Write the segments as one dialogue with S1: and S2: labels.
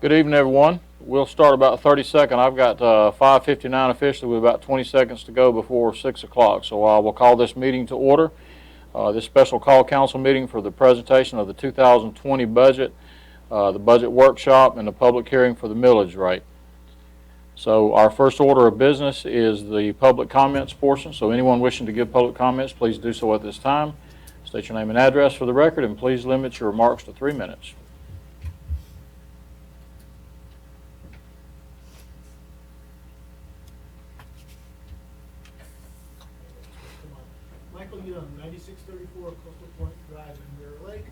S1: Good evening, everyone. We'll start about 30 seconds. I've got 5:59 officially with about 20 seconds to go before 6 o'clock. So I will call this meeting to order. This special call council meeting for the presentation of the 2020 budget, the budget workshop, and the public hearing for the millage rate. So our first order of business is the public comments portion. So anyone wishing to give public comments, please do so at this time. State your name and address for the record, and please limit your remarks to 3 minutes.
S2: Michael Young, 9634 Coastal Point Drive in Mirror Lake.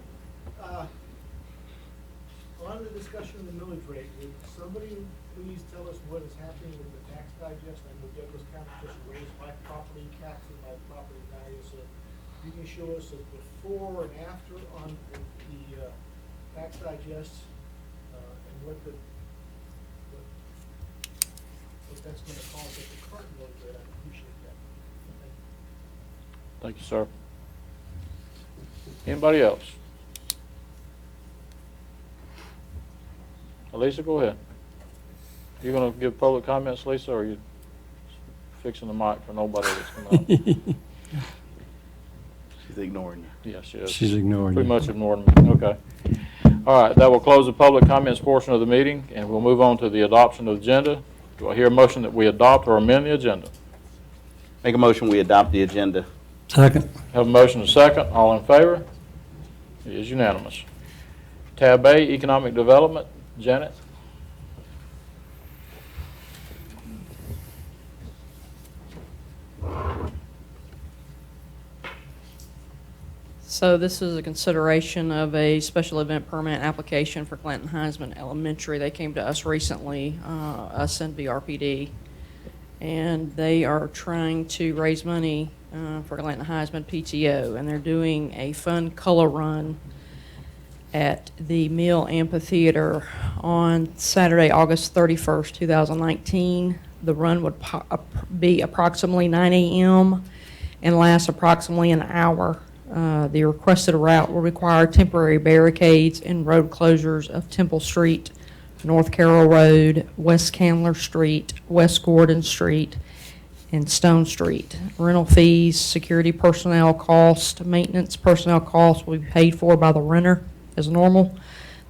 S2: On the discussion of the millage rate, would somebody please tell us what is happening with the tax digest? I know Douglas County just raised my property taxes, my property value, so you can show us a before and after on the tax digest and what that's going to cost at the current millage rate. I appreciate that. Thank you.
S1: Thank you, sir. Anybody else? Lisa, go ahead. You going to give public comments, Lisa, or are you fixing the mic for nobody that's coming up?
S3: She's ignoring you.
S1: Yes, she is.
S4: She's ignoring
S1: Pretty
S4: you.
S1: much ignoring me. Okay. All right, that will close the public comments portion of the meeting, and we'll move on to the adoption of the agenda. Do I hear a motion that we adopt or amend the agenda?
S3: Make a motion, we adopt the agenda.
S4: Second.
S1: Have a motion and a second. All in favor? It is unanimous. Tab A, Economic Development. Janet?
S5: So this is a consideration of a special event permit application for Clanton Heisman Elementary. They came to us recently, us and BRPD, and they are trying to raise money for Clanton Heisman PTO, and they're doing a fun color run at the Mill Amphitheater on Saturday, August 31st, 2019. The run would be approximately 9 a.m. and last approximately an hour. The requested route will require temporary barricades and road closures of Temple Street, North Carroll Road, West Candler Street, West Gordon Street, and Stone Street. Rental fees, security personnel cost, maintenance personnel costs will be paid for by the renter as normal.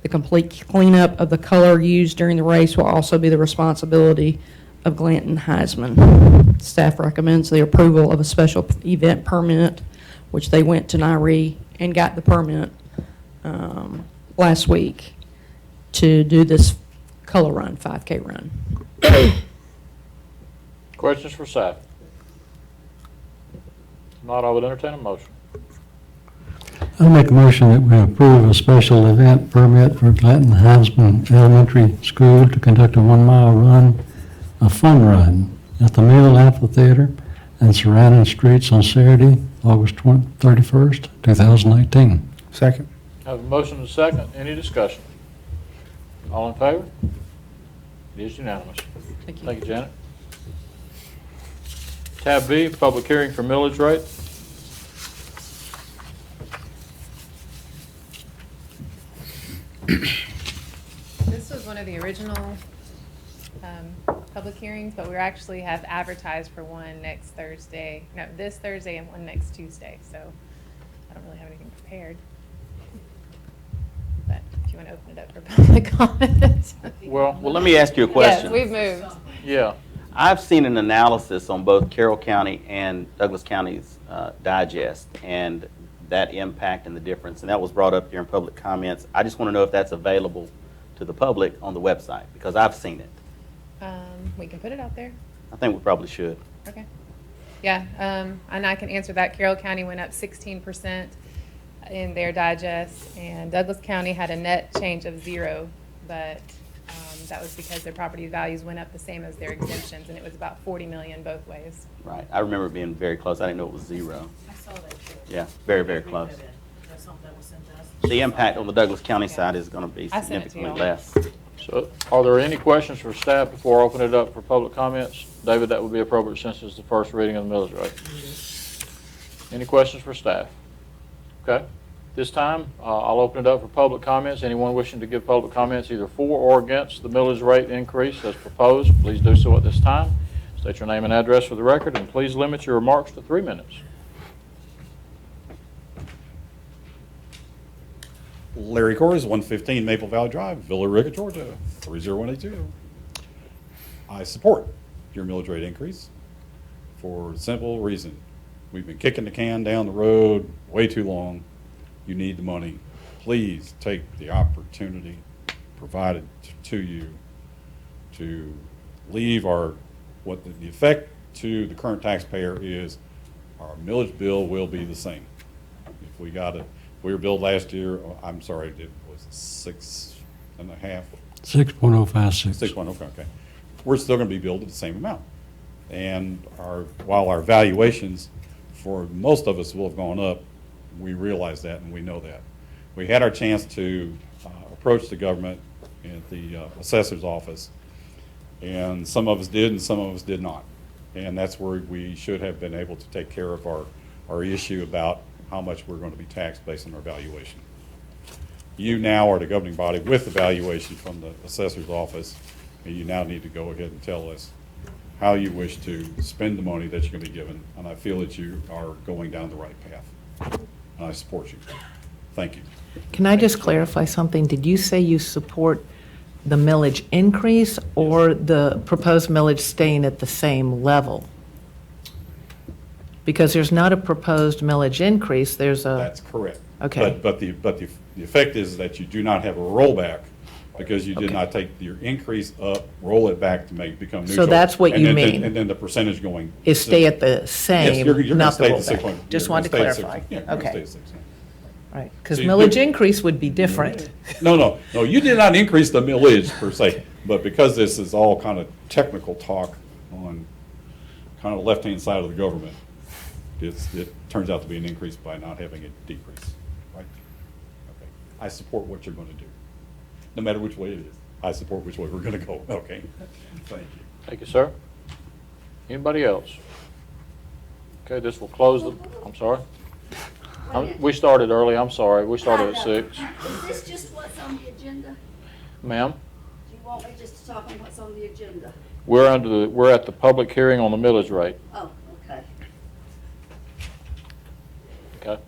S5: The complete cleanup of the color used during the race will also be the responsibility of Clanton Heisman. Staff recommends the approval of a special event permit, which they went to NYRE and got the permit last week to do this color run, 5K run.
S1: Questions for staff? If not, I would entertain a motion.
S4: I'll make a motion that we approve a special event permit for Clanton Heisman Elementary School to conduct a 1-mile run, a fun run, at the Mill Amphitheater and surrounding streets on Saturday, August 31st, 2019.
S6: Second.
S1: Have a motion and a second. Any discussion? All in favor? It is unanimous.
S5: Thank you.
S1: Thank you, Janet. Tab B, Public Hearing for Millage Rate.
S7: This was one of the original public hearings, but we actually have advertised for one next Thursday, no, this Thursday and one next Tuesday, so I don't really have anything prepared. But if you want to open it up for public comment.
S1: Well,
S3: Well, let me ask you a question.
S7: Yes, we've moved.
S1: yeah.
S3: I've seen an analysis on both Carroll County and Douglas County's digest and that impact and the difference, and that was brought up during public comments. I just want to know if that's available to the public on the website, because I've seen it.
S7: We can put it out there.
S3: I think we probably should.
S7: Okay. Yeah, and I can answer that. Carroll County went up 16% in their digest, and Douglas County had a net change of 0, but that was because their property values went up the same as their exemptions, and it was about 40 million both ways.
S3: Right. I remember it being very close. I didn't know it was 0.
S8: I saw that too.
S3: Yeah, very, very close.
S8: That's something that was sent to us.
S3: The impact on the Douglas County side is going to be
S7: I sent it to
S3: significantly
S7: y'all.
S3: less.
S1: So are there any questions for staff before I open it up for public comments? David, that would be appropriate since it's the first reading of the millage rate. Any questions for staff? Okay. This time, I'll open it up for public comments. Anyone wishing to give public comments either for or against the millage rate increase as proposed, please do so at this time. State your name and address for the record, and please limit your remarks to 3 minutes.
S6: Larry Corrs, 115 Maple Valley Drive, Villa Rica, Georgia, 30182. I support your millage rate increase for a simple reason. We've been kicking the can down the road way too long. You need the money. Please take the opportunity provided to you to leave what the effect to the current taxpayer is. Our millage bill will be the same. If we were billed last year, I'm sorry, it was 6.5.
S4: 6.056.
S6: 6.1, okay. We're still going to be billed at the same amount. And while our valuations for most of us will have gone up, we realize that and we know that. We had our chance to approach the government at the assessor's office, and some of us did and some of us did not. And that's where we should have been able to take care of our issue about how much we're going to be taxed based on our valuation. You now are the governing body with the valuation from the assessor's office, and you now need to go ahead and tell us how you wish to spend the money that you're going to be given, and I feel that you are going down the right path, and I support you. Thank you.
S9: Can I just clarify something? Did you say you support the millage increase or the proposed millage staying at the same level? Because there's not a proposed millage increase, there's a...
S6: That's correct.
S9: Okay.
S6: But the effect is that you do not have a rollback because you did
S9: Okay.
S6: not take your increase up, roll it back to become
S9: So
S6: neutral.
S9: that's what
S6: And
S9: you
S6: then-
S9: mean.
S6: And then the percentage going.
S9: Is stay at the
S6: Yes,
S9: same,
S6: you're going to
S9: not the
S6: stay at the 6
S9: rollback?
S6: point.
S9: Just
S6: you're
S9: wanted to
S6: gonna stay at
S9: clarify.
S6: 6. Yeah, you're going to stay
S9: Okay,
S6: at 6.
S9: right, because
S6: So you-
S9: millage increase would be different.
S6: No, you did not increase the millage per se, but because this is all kind of technical talk on kind of the left-hand side of the government, it turns out to be an increase by not having a decrease, right? Okay. I support what you're going to do, no matter which way it is. I support which way we're going to go, okay? Thank you.
S1: Thank you, sir. Anybody else? Okay, this will close I'm sorry. We started early, I'm sorry. We started at 6.
S10: Is this just what's on the agenda?
S1: Ma'am,
S10: Do you want me just to talk on what's on the agenda?
S1: we're at the public hearing on the millage rate,
S10: Oh, okay.
S1: okay?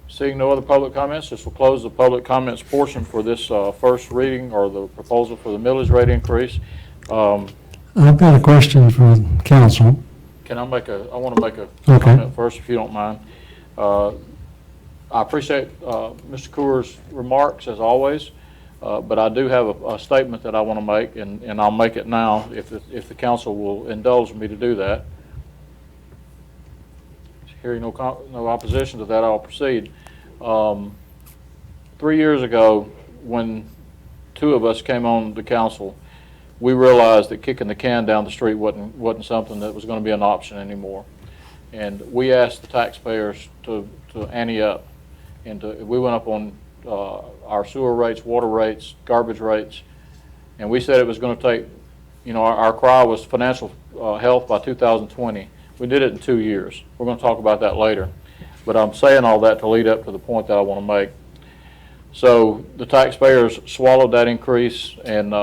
S1: Seeing no other public comments, this will close the public comments portion for this first reading or the proposal for the millage rate increase.
S4: I've got a question for council.
S1: I want to make a
S4: Okay.
S1: comment first, if you don't mind. I appreciate Mr. Coors' remarks, as always, but I do have a statement that I want to make, and I'll make it now if the council will indulge me to do that. Hearing no opposition to that, I'll proceed. 3 years ago, when 2 of us came on the council, we realized that kicking the can down the street wasn't something that was going to be an option anymore. And we asked the taxpayers to ante up. And we went up on our sewer rates, water rates, garbage rates, and we said it was going to take, our cry was financial health by 2020. We did it in 2 years. We're going to talk about that later. But I'm saying all that to lead up to the point that I want to make. So the taxpayers swallowed that increase, and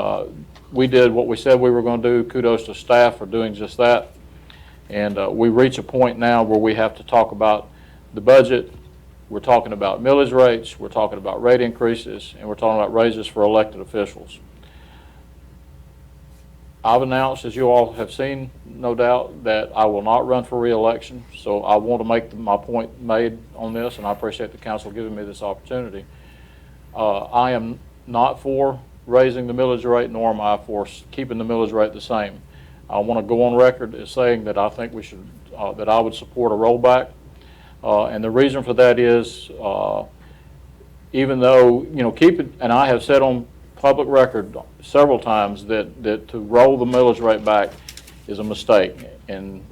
S1: we did what we said we were going to do. Kudos to staff for doing just that. And we reach a point now where we have to talk about the budget. We're talking about millage rates, we're talking about rate increases, and we're talking about raises for elected officials. I've announced, as you all have seen, no doubt, that I will not run for re-election, so I want to make my point made on this, and I appreciate the council giving me this opportunity. I am not for raising the millage rate, nor am I for keeping the millage rate the same. I want to go on record as saying that I think we should, that I would support a rollback. And the reason for that is, even though, keep it, and I have said on public record several times that to roll the millage rate back is a mistake. And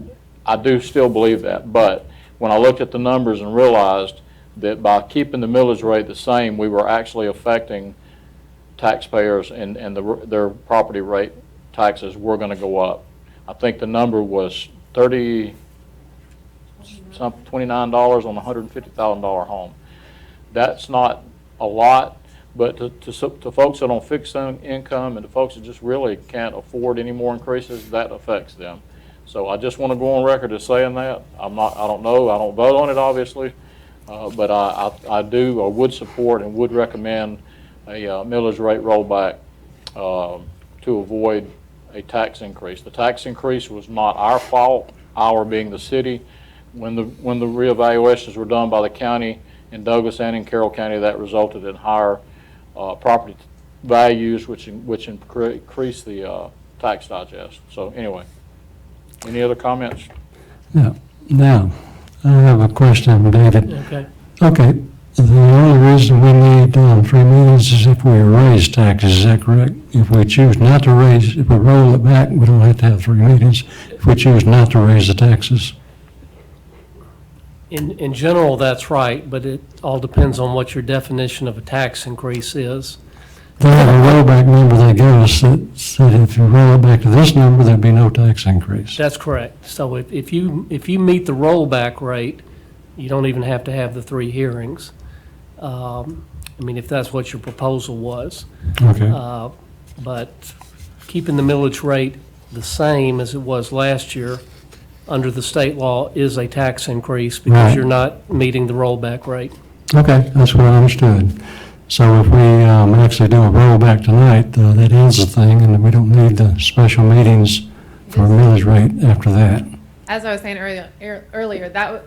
S1: I do still believe that. But when I looked at the numbers and realized that by keeping the millage rate the same, we were actually affecting taxpayers and their property rate taxes were going to go up. I think the number was $29 on a $150,000 home. That's not a lot, but to folks that on fixed income and to folks that just really can't afford any more increases, that affects them. So I just want to go on record as saying that. I don't know, I don't vote on it, obviously, but I do or would support and would recommend a millage rate rollback to avoid a tax increase. The tax increase was not our fault, our being the city. When the reevaluations were done by the county in Douglas and in Carroll County, that resulted in higher property values, which increased the tax digest. So anyway, any other comments?
S4: Yeah. Now, I have a question, David.
S11: Okay.
S4: Okay, the only reason we need 3 meetings is if we raise taxes, is that correct? If we choose not to raise, if we roll it back, we don't have to have 3 meetings. If we choose not to raise the taxes.
S11: In general, that's right, but it all depends on what your definition of a tax increase is.
S4: They have a rollback number they give us that said if you roll it back to this number, there'd be no tax increase.
S11: That's correct. So if you meet the rollback rate, you don't even have to have the 3 hearings. I mean, if that's what your proposal was.
S4: Okay.
S11: But keeping the millage rate the same as it was last year under the state law is a tax increase because
S4: Right.
S11: you're not meeting the rollback rate.
S4: Okay, that's what I understood. So if we actually do a rollback tonight, that ends the thing, and we don't need the special meetings for millage rate after that.
S7: As I was saying earlier,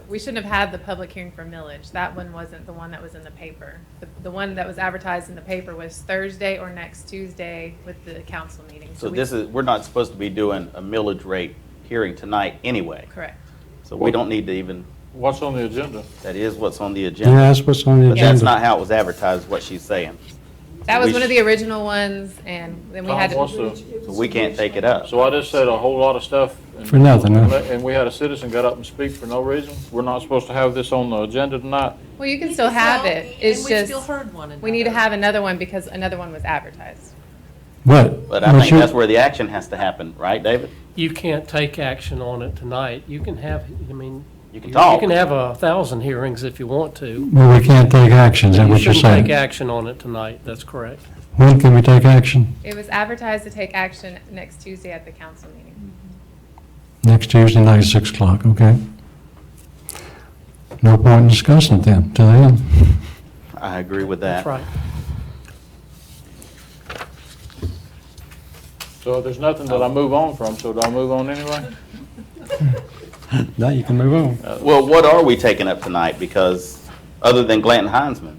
S7: we shouldn't have had the public hearing for millage. That one wasn't the one that was in the paper. The one that was advertised in the paper was Thursday or next Tuesday with the council meeting.
S3: So we're not supposed to be doing a millage rate hearing tonight anyway.
S7: Correct.
S3: So we don't need to even,
S1: What's on the agenda?
S3: that is what's on the
S4: Yeah,
S3: agenda.
S4: that's what's on the
S3: But that's
S4: agenda.
S3: not how it was advertised, what she's saying.
S7: That was
S3: We
S7: one of
S3: sh-
S7: the original ones, and then we had
S1: Tom wants
S7: to.
S1: to-
S3: So we can't take it up.
S1: So I just said a whole lot of stuff. and-
S4: For nothing, huh?
S1: And we had a citizen got up and speak for no reason. We're not supposed to have this on the agenda tonight.
S7: Well, you can still have it. It's
S8: And we
S7: just,
S8: still heard one.
S7: we need to have another one because another one was advertised.
S3: But I think that's where the action has to happen, right, David?
S11: You can't take action on it tonight. You can have, I mean.
S3: You can talk.
S11: You can have 1,000 hearings if you want to.
S4: Well, we can't take action, is that
S11: You
S4: what you're
S11: shouldn't take
S4: saying?
S11: action on it tonight. That's correct.
S4: When can we take action?
S7: It was advertised to take action next Tuesday at the council meeting.
S4: Next Tuesday night, 6 o'clock, okay? No point in discussing it then, till then.
S3: I agree with that.
S11: That's right.
S1: So there's nothing that I move on from, so do I move on anyway?
S4: Now you can move on.
S3: Well, what are we taking up tonight? Because, other than Glanton Heinzman?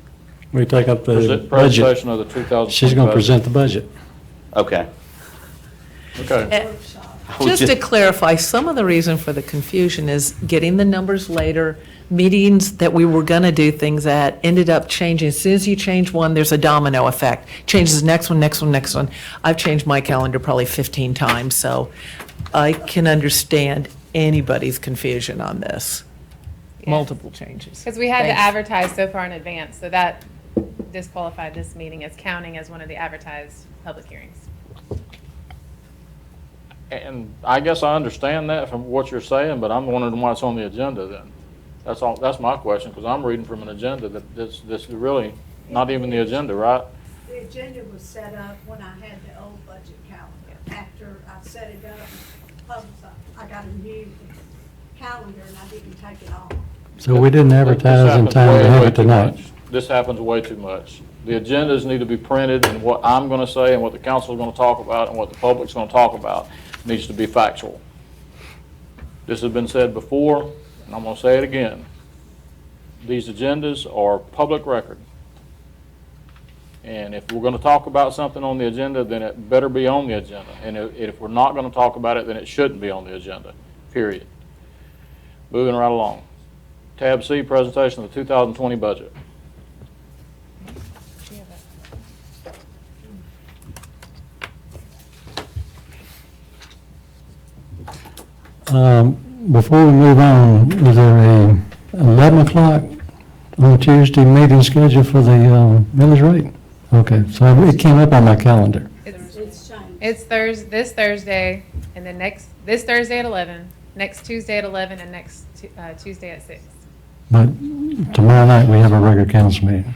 S4: We take up the budget.
S1: Presentation of the 2020
S4: She's going to
S1: budget.
S4: present the budget.
S3: Okay.
S1: Okay.
S3: I was
S9: Just to clarify, some of the reason for the confusion is getting the numbers later, meetings that we were going to do things at ended up changing. As soon as you change one, there's a domino effect. Changes the next one, next one, next one. I've changed my calendar probably 15 times, so I can understand anybody's confusion on this.
S7: Yeah.
S9: Multiple changes.
S7: Because we had to
S9: Thanks.
S7: advertise so far in advance, so that disqualified this meeting as counting as one of the advertised public hearings.
S1: And I guess I understand that from what you're saying, but I'm wondering why it's on the agenda then. That's all, that's my question, because I'm reading from an agenda that's really not even the agenda, right?
S10: The agenda was set up when I had the old budget calendar. After I set it up, I got a new calendar and I didn't take it off.
S4: So we didn't
S1: This
S4: advertise in
S1: happens
S4: time
S1: way,
S4: to have
S1: way
S4: it
S1: too
S4: tonight.
S1: much. This happens way too much. The agendas need to be printed, and what I'm going to say and what the council is going to talk about and what the public's going to talk about needs to be factual. This has been said before, and I'm going to say it again. These agendas are public record. And if we're going to talk about something on the agenda, then it better be on the agenda. And if we're not going to talk about it, then it shouldn't be on the agenda, period. Moving right along. Tab C, presentation of the 2020 budget.
S4: Before we move on, is there a 11 o'clock on Tuesday meeting schedule for the millage rate? Okay, so it came up on my calendar.
S10: It's changed.
S7: It's this Thursday, and then this Thursday at 11, next Tuesday at 11 and next Tuesday at 6.
S4: But tomorrow night, we have a regular council meeting.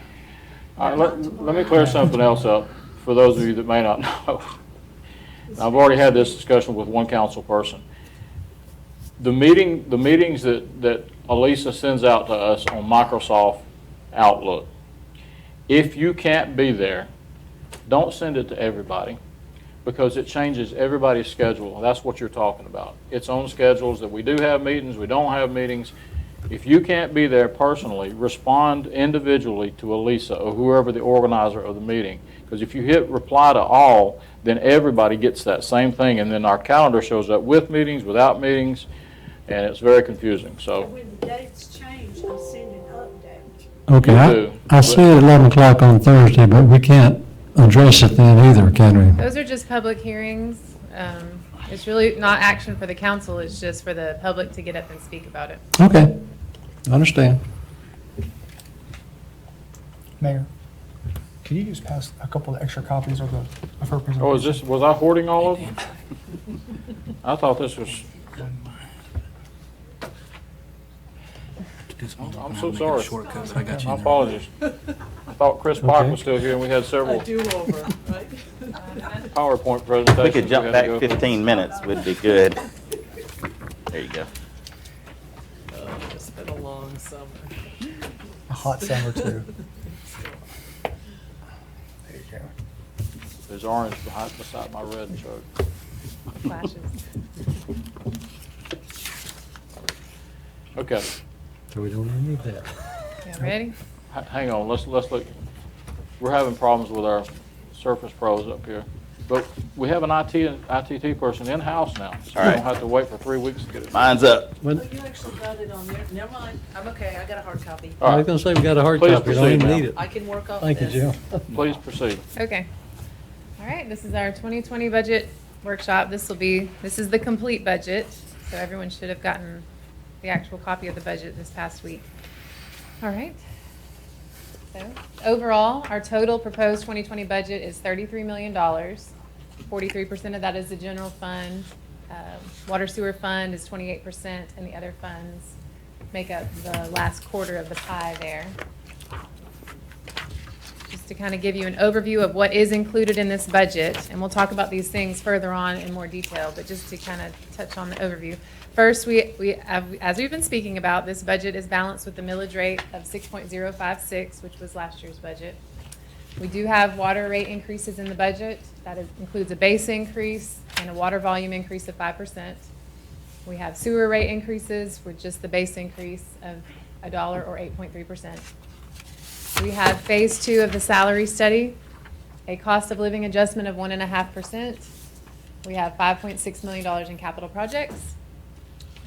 S1: All right, let me clear something else up for those of you that may not know. I've already had this discussion with one council person. The meetings that Elisa sends out to us on Microsoft Outlook, if you can't be there, don't send it to everybody, because it changes everybody's schedule. That's what you're talking about. It's on schedules that we do have meetings, we don't have meetings. If you can't be there personally, respond individually to Elisa or whoever the organizer of the meeting. Because if you hit reply to all, then everybody gets that same thing, and then our calendar shows up with meetings, without meetings, and it's very confusing. So
S10: When the dates change, I send an update.
S4: Okay,
S1: You do,
S4: I see it at 11 o'clock on Thursday, but we can't address it then either, can we?
S7: Those are just public hearings. It's really not action for the council, it's just for the public to get up and speak about it.
S4: Okay, I understand.
S12: Mayor, can you just pass a couple of extra copies of her presentation?
S1: Oh, was I hoarding all of them? I thought this was, I'm so sorry. My apologies. I thought Chris Park
S4: Okay.
S1: was still here and we had several
S8: do-over, right?
S1: PowerPoint presentations.
S3: We could jump
S1: had
S3: back
S1: to go through.
S3: 15 minutes, would be good. There you go.
S9: It's been a long summer.
S12: A hot summer, too. There you go.
S1: There's orange beside my red shirt.
S7: Flashes.
S1: Okay,
S4: So we don't even need that.
S7: Yeah, ready?
S1: hang on, let's look. We're having problems with our Surface Pros up here. But we have an ITT person in-house now, so
S3: All
S1: we
S3: right.
S1: don't have to wait for 3 weeks to get it.
S3: Mine's up.
S4: When-
S8: Oh, you actually got it on there. Never mind. I'm okay. I got a hard copy.
S1: All
S4: I was
S1: right,
S4: going to say, we got a hard
S1: Please
S4: copy, we don't
S1: proceed,
S4: even
S1: ma'am.
S4: need it.
S8: I can work off
S4: Thank you,
S8: this.
S4: Jill.
S1: please proceed.
S7: Okay. All right, this is our 2020 budget workshop. This is the complete budget, so everyone should have gotten the actual copy of the budget this past week. All right. So overall, our total proposed 2020 budget is $33 million. 43% of that is the general fund. Water sewer fund is 28%, and the other funds make up the last quarter of the pie there. Just to kind of give you an overview of what is included in this budget, and we'll talk about these things further on in more detail, but just to kind of touch on the overview. First, as we've been speaking about, this budget is balanced with the millage rate of 6.056, which was last year's budget. We do have water rate increases in the budget. That includes a base increase and a water volume increase of 5%. We have sewer rate increases with just the base increase of $1 or 8.3%. We have phase 2 of the salary study, a cost of living adjustment of 1.5%. We have $5.6 million in capital projects.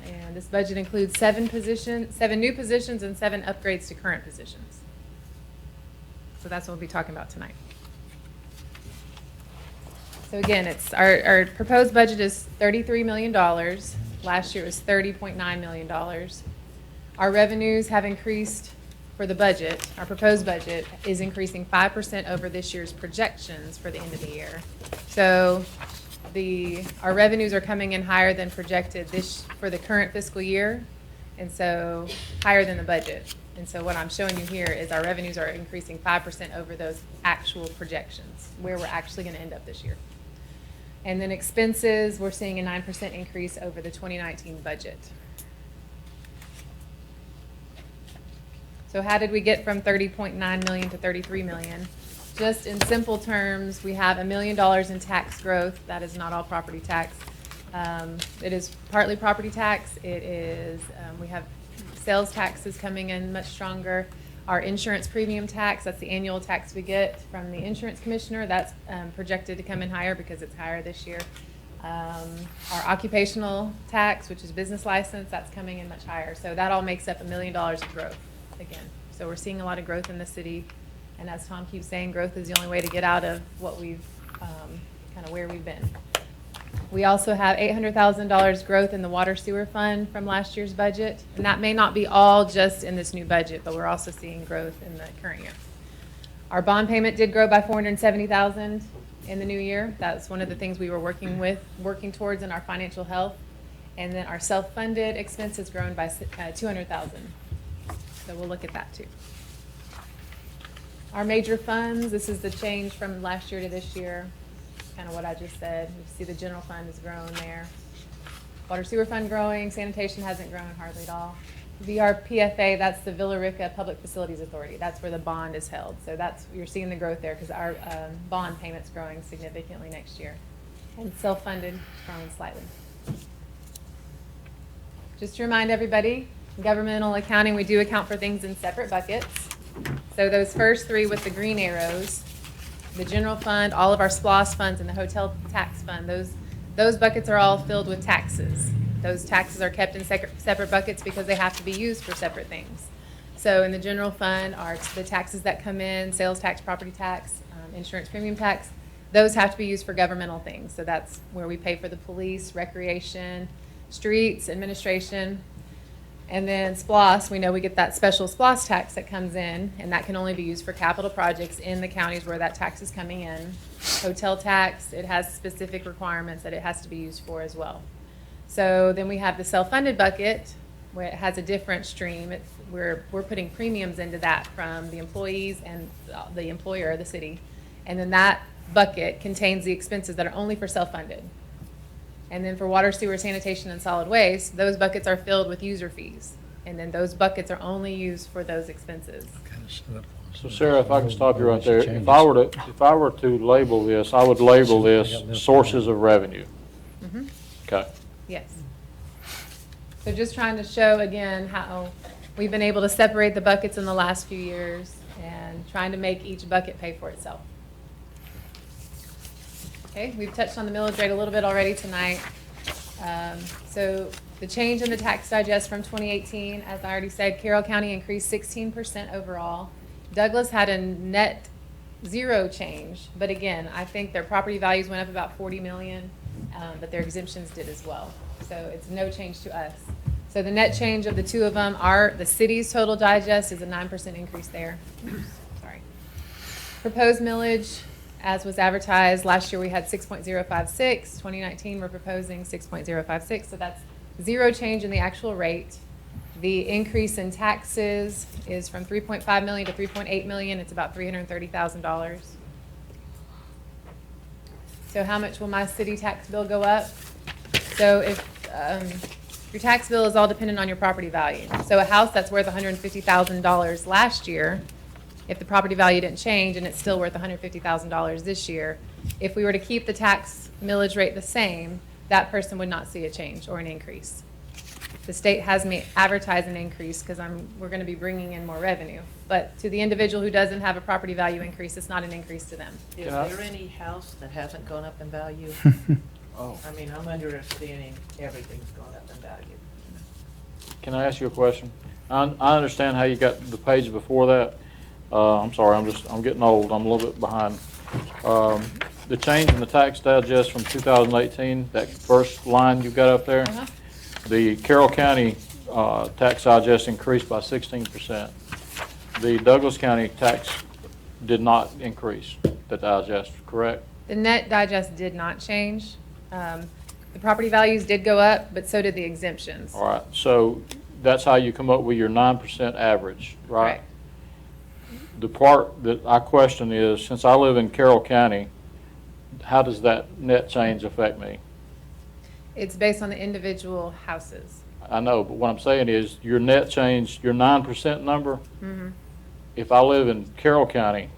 S7: And this budget includes 7 new positions and 7 upgrades to current positions. So that's what we'll be talking about tonight. So again, it's our proposed budget is $33 million. Last year it was $30.9 million. Our revenues have increased for the budget. Our proposed budget is increasing 5% over this year's projections for the end of the year. So our revenues are coming in higher than projected for the current fiscal year, and so higher than the budget. And so what I'm showing you here is our revenues are increasing 5% over those actual projections, where we're actually going to end up this year. And then expenses, we're seeing a 9% increase over the 2019 budget. So how did we get from 30.9 million to 33 million? Just in simple terms, we have $1 million in tax growth. That is not all property tax. It is partly property tax. It is, we have sales taxes coming in much stronger. Our insurance premium tax, that's the annual tax we get from the insurance commissioner, that's projected to come in higher because it's higher this year. Our occupational tax, which is business license, that's coming in much higher. So that all makes up $1 million of growth again. So we're seeing a lot of growth in the city. And as Tom keeps saying, growth is the only way to get out of what we've, kind of where we've been. We also have $800,000 growth in the water sewer fund from last year's budget. And that may not be all just in this new budget, but we're also seeing growth in the current year. Our bond payment did grow by $470,000 in the new year. That's one of the things we were working towards in our financial health. And then our self-funded expense has grown by 200,000. So we'll look at that too. Our major funds, this is the change from last year to this year, kind of what I just said. You see the general fund has grown there. Water sewer fund growing, sanitation hasn't grown hardly at all. VRPFA, that's the Villa Rica Public Facilities Authority. That's where the bond is held. So that's, you're seeing the growth there because our bond payment's growing significantly next year. And self-funded growing slightly. Just to remind everybody, governmental accounting, we do account for things in separate buckets. So those first three with the green arrows, the general fund, all of our SPLOST funds, and the hotel tax fund, those buckets are all filled with taxes. Those taxes are kept in separate buckets because they have to be used for separate things. So in the general fund are the taxes that come in, sales tax, property tax, insurance premium tax. Those have to be used for governmental things. So that's where we pay for the police, recreation, streets, administration. And then SPLOST, we know we get that special SPLOST tax that comes in, and that can only be used for capital projects in the counties where that tax is coming in. Hotel tax, it has specific requirements that it has to be used for as well. So then we have the self-funded bucket, where it has a different stream. We're putting premiums into that from the employees and the employer, the city. And then that bucket contains the expenses that are only for self-funded. And then for water, sewer, sanitation, and solid waste, those buckets are filled with user fees. And then those buckets are only used for those expenses.
S1: So Sarah, if I can stop you right there, if I were to label this, I would label this sources of revenue.
S7: Mhm.
S1: Okay.
S7: Yes. So just trying to show again how we've been able to separate the buckets in the last few years and trying to make each bucket pay for itself. Okay, we've touched on the millage rate a little bit already tonight. So the change in the tax digest from 2018, as I already said, Carroll County increased 16% overall. Douglas had a net zero change, but again, I think their property values went up about 40 million, but their exemptions did as well. So it's no change to us. So the net change of the two of them are the city's total digest is a 9% increase there. Sorry. Proposed millage, as was advertised, last year we had 6.056. 2019, we're proposing 6.056. So that's zero change in the actual rate. The increase in taxes is from 3.5 million to 3.8 million. It's about $330,000. So how much will my city tax bill go up? So if your tax bill is all dependent on your property value. So a house that's worth $150,000 last year, if the property value didn't change and it's still worth $150,000 this year, if we were to keep the tax millage rate the same, that person would not see a change or an increase. The state has me advertise an increase because we're going to be bringing in more revenue. But to the individual who doesn't have a property value increase, it's not an increase to them.
S8: Is
S1: Yeah.
S8: there any house that hasn't gone up in value?
S1: Oh.
S8: I mean, I'm understanding everything's gone up in value.
S1: Can I ask you a question? I understand how you got the page before that. I'm sorry, I'm getting old. I'm a little bit behind. The change in the tax digest from 2018, that first line you got up there,
S7: Uh-huh.
S1: the Carroll County tax digest increased by 16%. The Douglas County tax did not increase the digest, correct?
S7: The net digest did not change. The property values did go up, but so did the exemptions.
S1: All right, so that's how you come up with your 9% average, right?
S7: Correct.
S1: The part that I question is, since I live in Carroll County, how does that net change affect me?
S7: It's based on the individual houses.
S1: I know, but what I'm saying is, your net change, your 9% number,
S7: Mhm.
S1: if I live in Carroll County,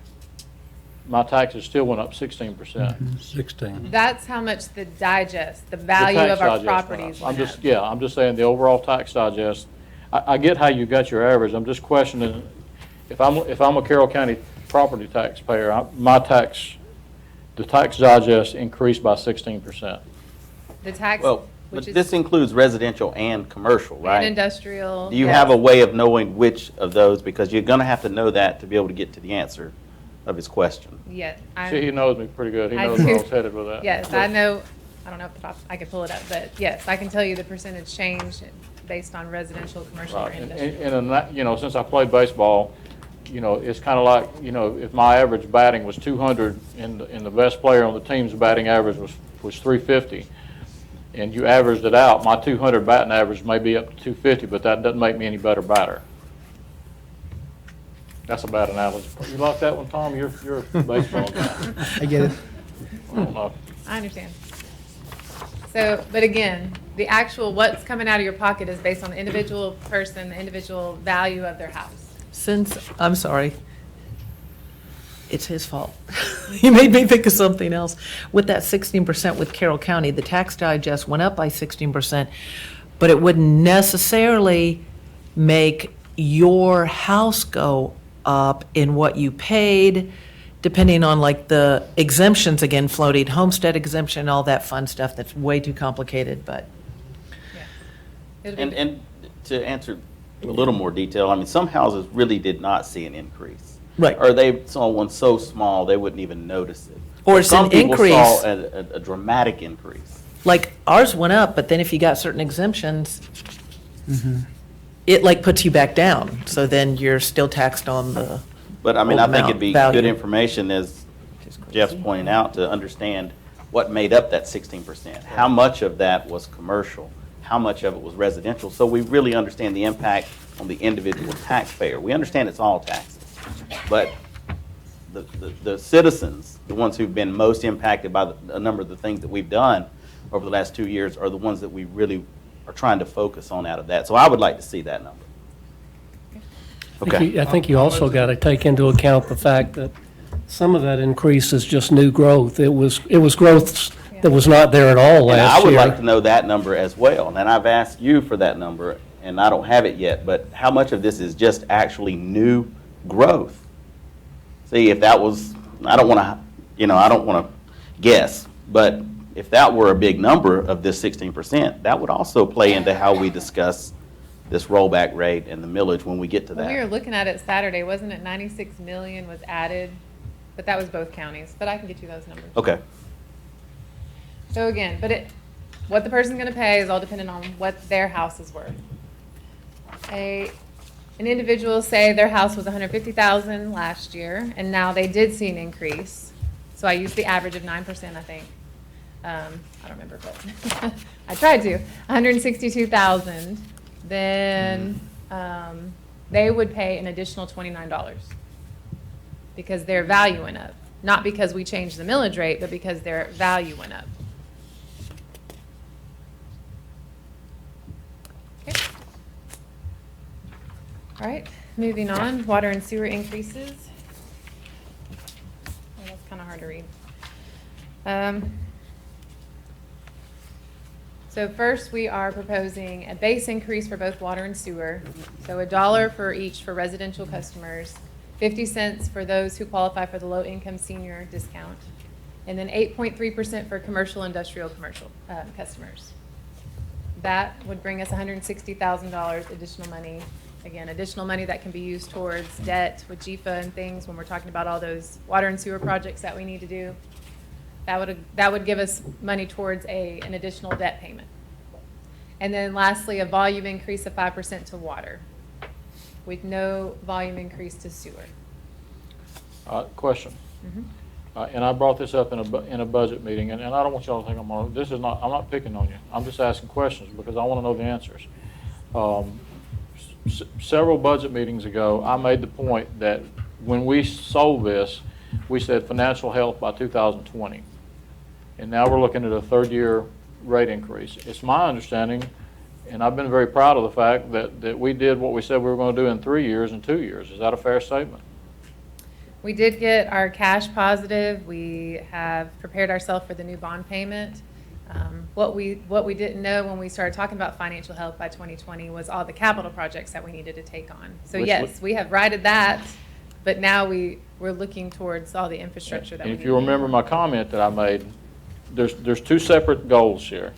S1: my taxes still went up 16%.
S4: 16.
S7: That's how much the digest, the
S1: The
S7: value
S1: tax
S7: of our
S1: digest went up.
S7: properties
S1: I'm
S7: went
S1: just,
S7: up.
S1: yeah, I'm just saying the overall tax digest, I get how you got your average, I'm just questioning, if I'm a Carroll County property taxpayer, the tax digest increased by 16%.
S7: The tax,
S3: Well, but
S7: which is,
S3: this includes residential and commercial,
S7: and
S3: right?
S7: industrial.
S3: Do you
S7: yes.
S3: have a way of knowing which of those? Because you're going to have to know that to be able to get to the answer of his question.
S7: Yes.
S1: See, he knows me pretty good, he
S7: I
S1: knows where I
S7: do.
S1: was headed with that.
S7: Yes, I know, I don't know if the top, I could pull it up, but yes, I can tell you the percentage change based on residential, commercial, or
S1: Right,
S7: industrial.
S1: since I played baseball, it's kind of like, if my average batting was 200 and the best player on the team's batting average was 350, and you averaged it out, my 200 batting average may be up to 250, but that doesn't make me any better batter. That's a bad analogy. You like that one, Tom? You're a baseball guy.
S12: I get it.
S1: I don't know.
S7: I understand. So, but again, the actual what's coming out of your pocket is based on the individual person, the individual value of their house.
S9: I'm sorry. It's his fault. He made me think of something else. With that 16% with Carroll County, the tax digest went up by 16%, but it wouldn't necessarily make your house go up in what you paid, depending on like the exemptions, again, floating homestead exemption, all that fun stuff that's way too complicated, but.
S3: And to answer a little more detail, I mean, some houses really did not see an increase.
S9: Right.
S3: Or they saw one so small, they wouldn't even notice it.
S9: Or
S3: But
S9: it's
S3: some
S9: an
S3: people
S9: increase.
S3: saw a dramatic increase.
S9: Like ours went up, but then if you got certain exemptions, it like puts you back down. So then you're still taxed on the.
S3: But I mean, I think
S9: amount,
S3: it'd be
S9: value.
S3: good information, as Jeff's pointing out, to understand what made up that 16%. How much of that was commercial? How much of it was residential? So we really understand the impact on the individual taxpayer. We understand it's all taxes. But the citizens, the ones who've been most impacted by a number of the things that we've done over the last 2 years, are the ones that we really are trying to focus on out of that. So I would like to see that number. Okay.
S11: I think you also got to take into account the fact that some of that increase is just new growth. It was growth that was not there at all
S3: And I
S11: last
S3: would
S11: year.
S3: like to know that number as well. And I've asked you for that number, and I don't have it yet. But how much of this is just actually new growth? See, if that was, I don't want to guess, but if that were a big number of this 16%, that would also play into how we discuss this rollback rate and the millage when we get to
S7: When we were
S3: that.
S7: looking at it Saturday, wasn't it 96 million was added? But that was both counties, but I can get you those numbers.
S3: Okay.
S7: So again, what the person's gonna pay is all dependent on what their house is worth. An individual, say their house was 150,000 last year, and now they did see an increase. So I used the average of 9%, I think. I don't remember, but I tried to. 162,000, then they would pay an additional $29 because their value went up. Not because we changed the millage rate, but because their value went up. Okay. All right, moving on, water and sewer increases. Oh, that's kind of hard to read. So first, we are proposing a base increase for both water and sewer. So $1 for each for residential customers, 50 cents for those who qualify for the low-income senior discount, and then 8.3% for commercial, industrial, commercial customers. That would bring us $160,000 additional money. Again, additional money that can be used towards debt with GFA and things when we're talking about all those water and sewer projects that we need to do. That would give us money towards an additional debt payment. And then lastly, a volume increase of 5% to water with no volume increase to sewer.
S1: Question. And I brought this up in a budget meeting, and I don't want y'all to think I'm not picking on you. I'm just asking questions because I want to know the answers. Several budget meetings ago, I made the point that when we sold this, we said financial health by 2020. And now we're looking at a third-year rate increase. It's my understanding, and I've been very proud of the fact that we did what we said we were going to do in 3 years and 2 years. Is that a fair statement?
S7: We did get our cash positive. We have prepared ourselves for the new bond payment. What we didn't know when we started talking about financial health by 2020 was all the capital projects that we needed to take on. So yes, we have righted that, but now we're looking towards all the infrastructure that we need.
S1: And if you remember my comment that I made, there's two separate goals here.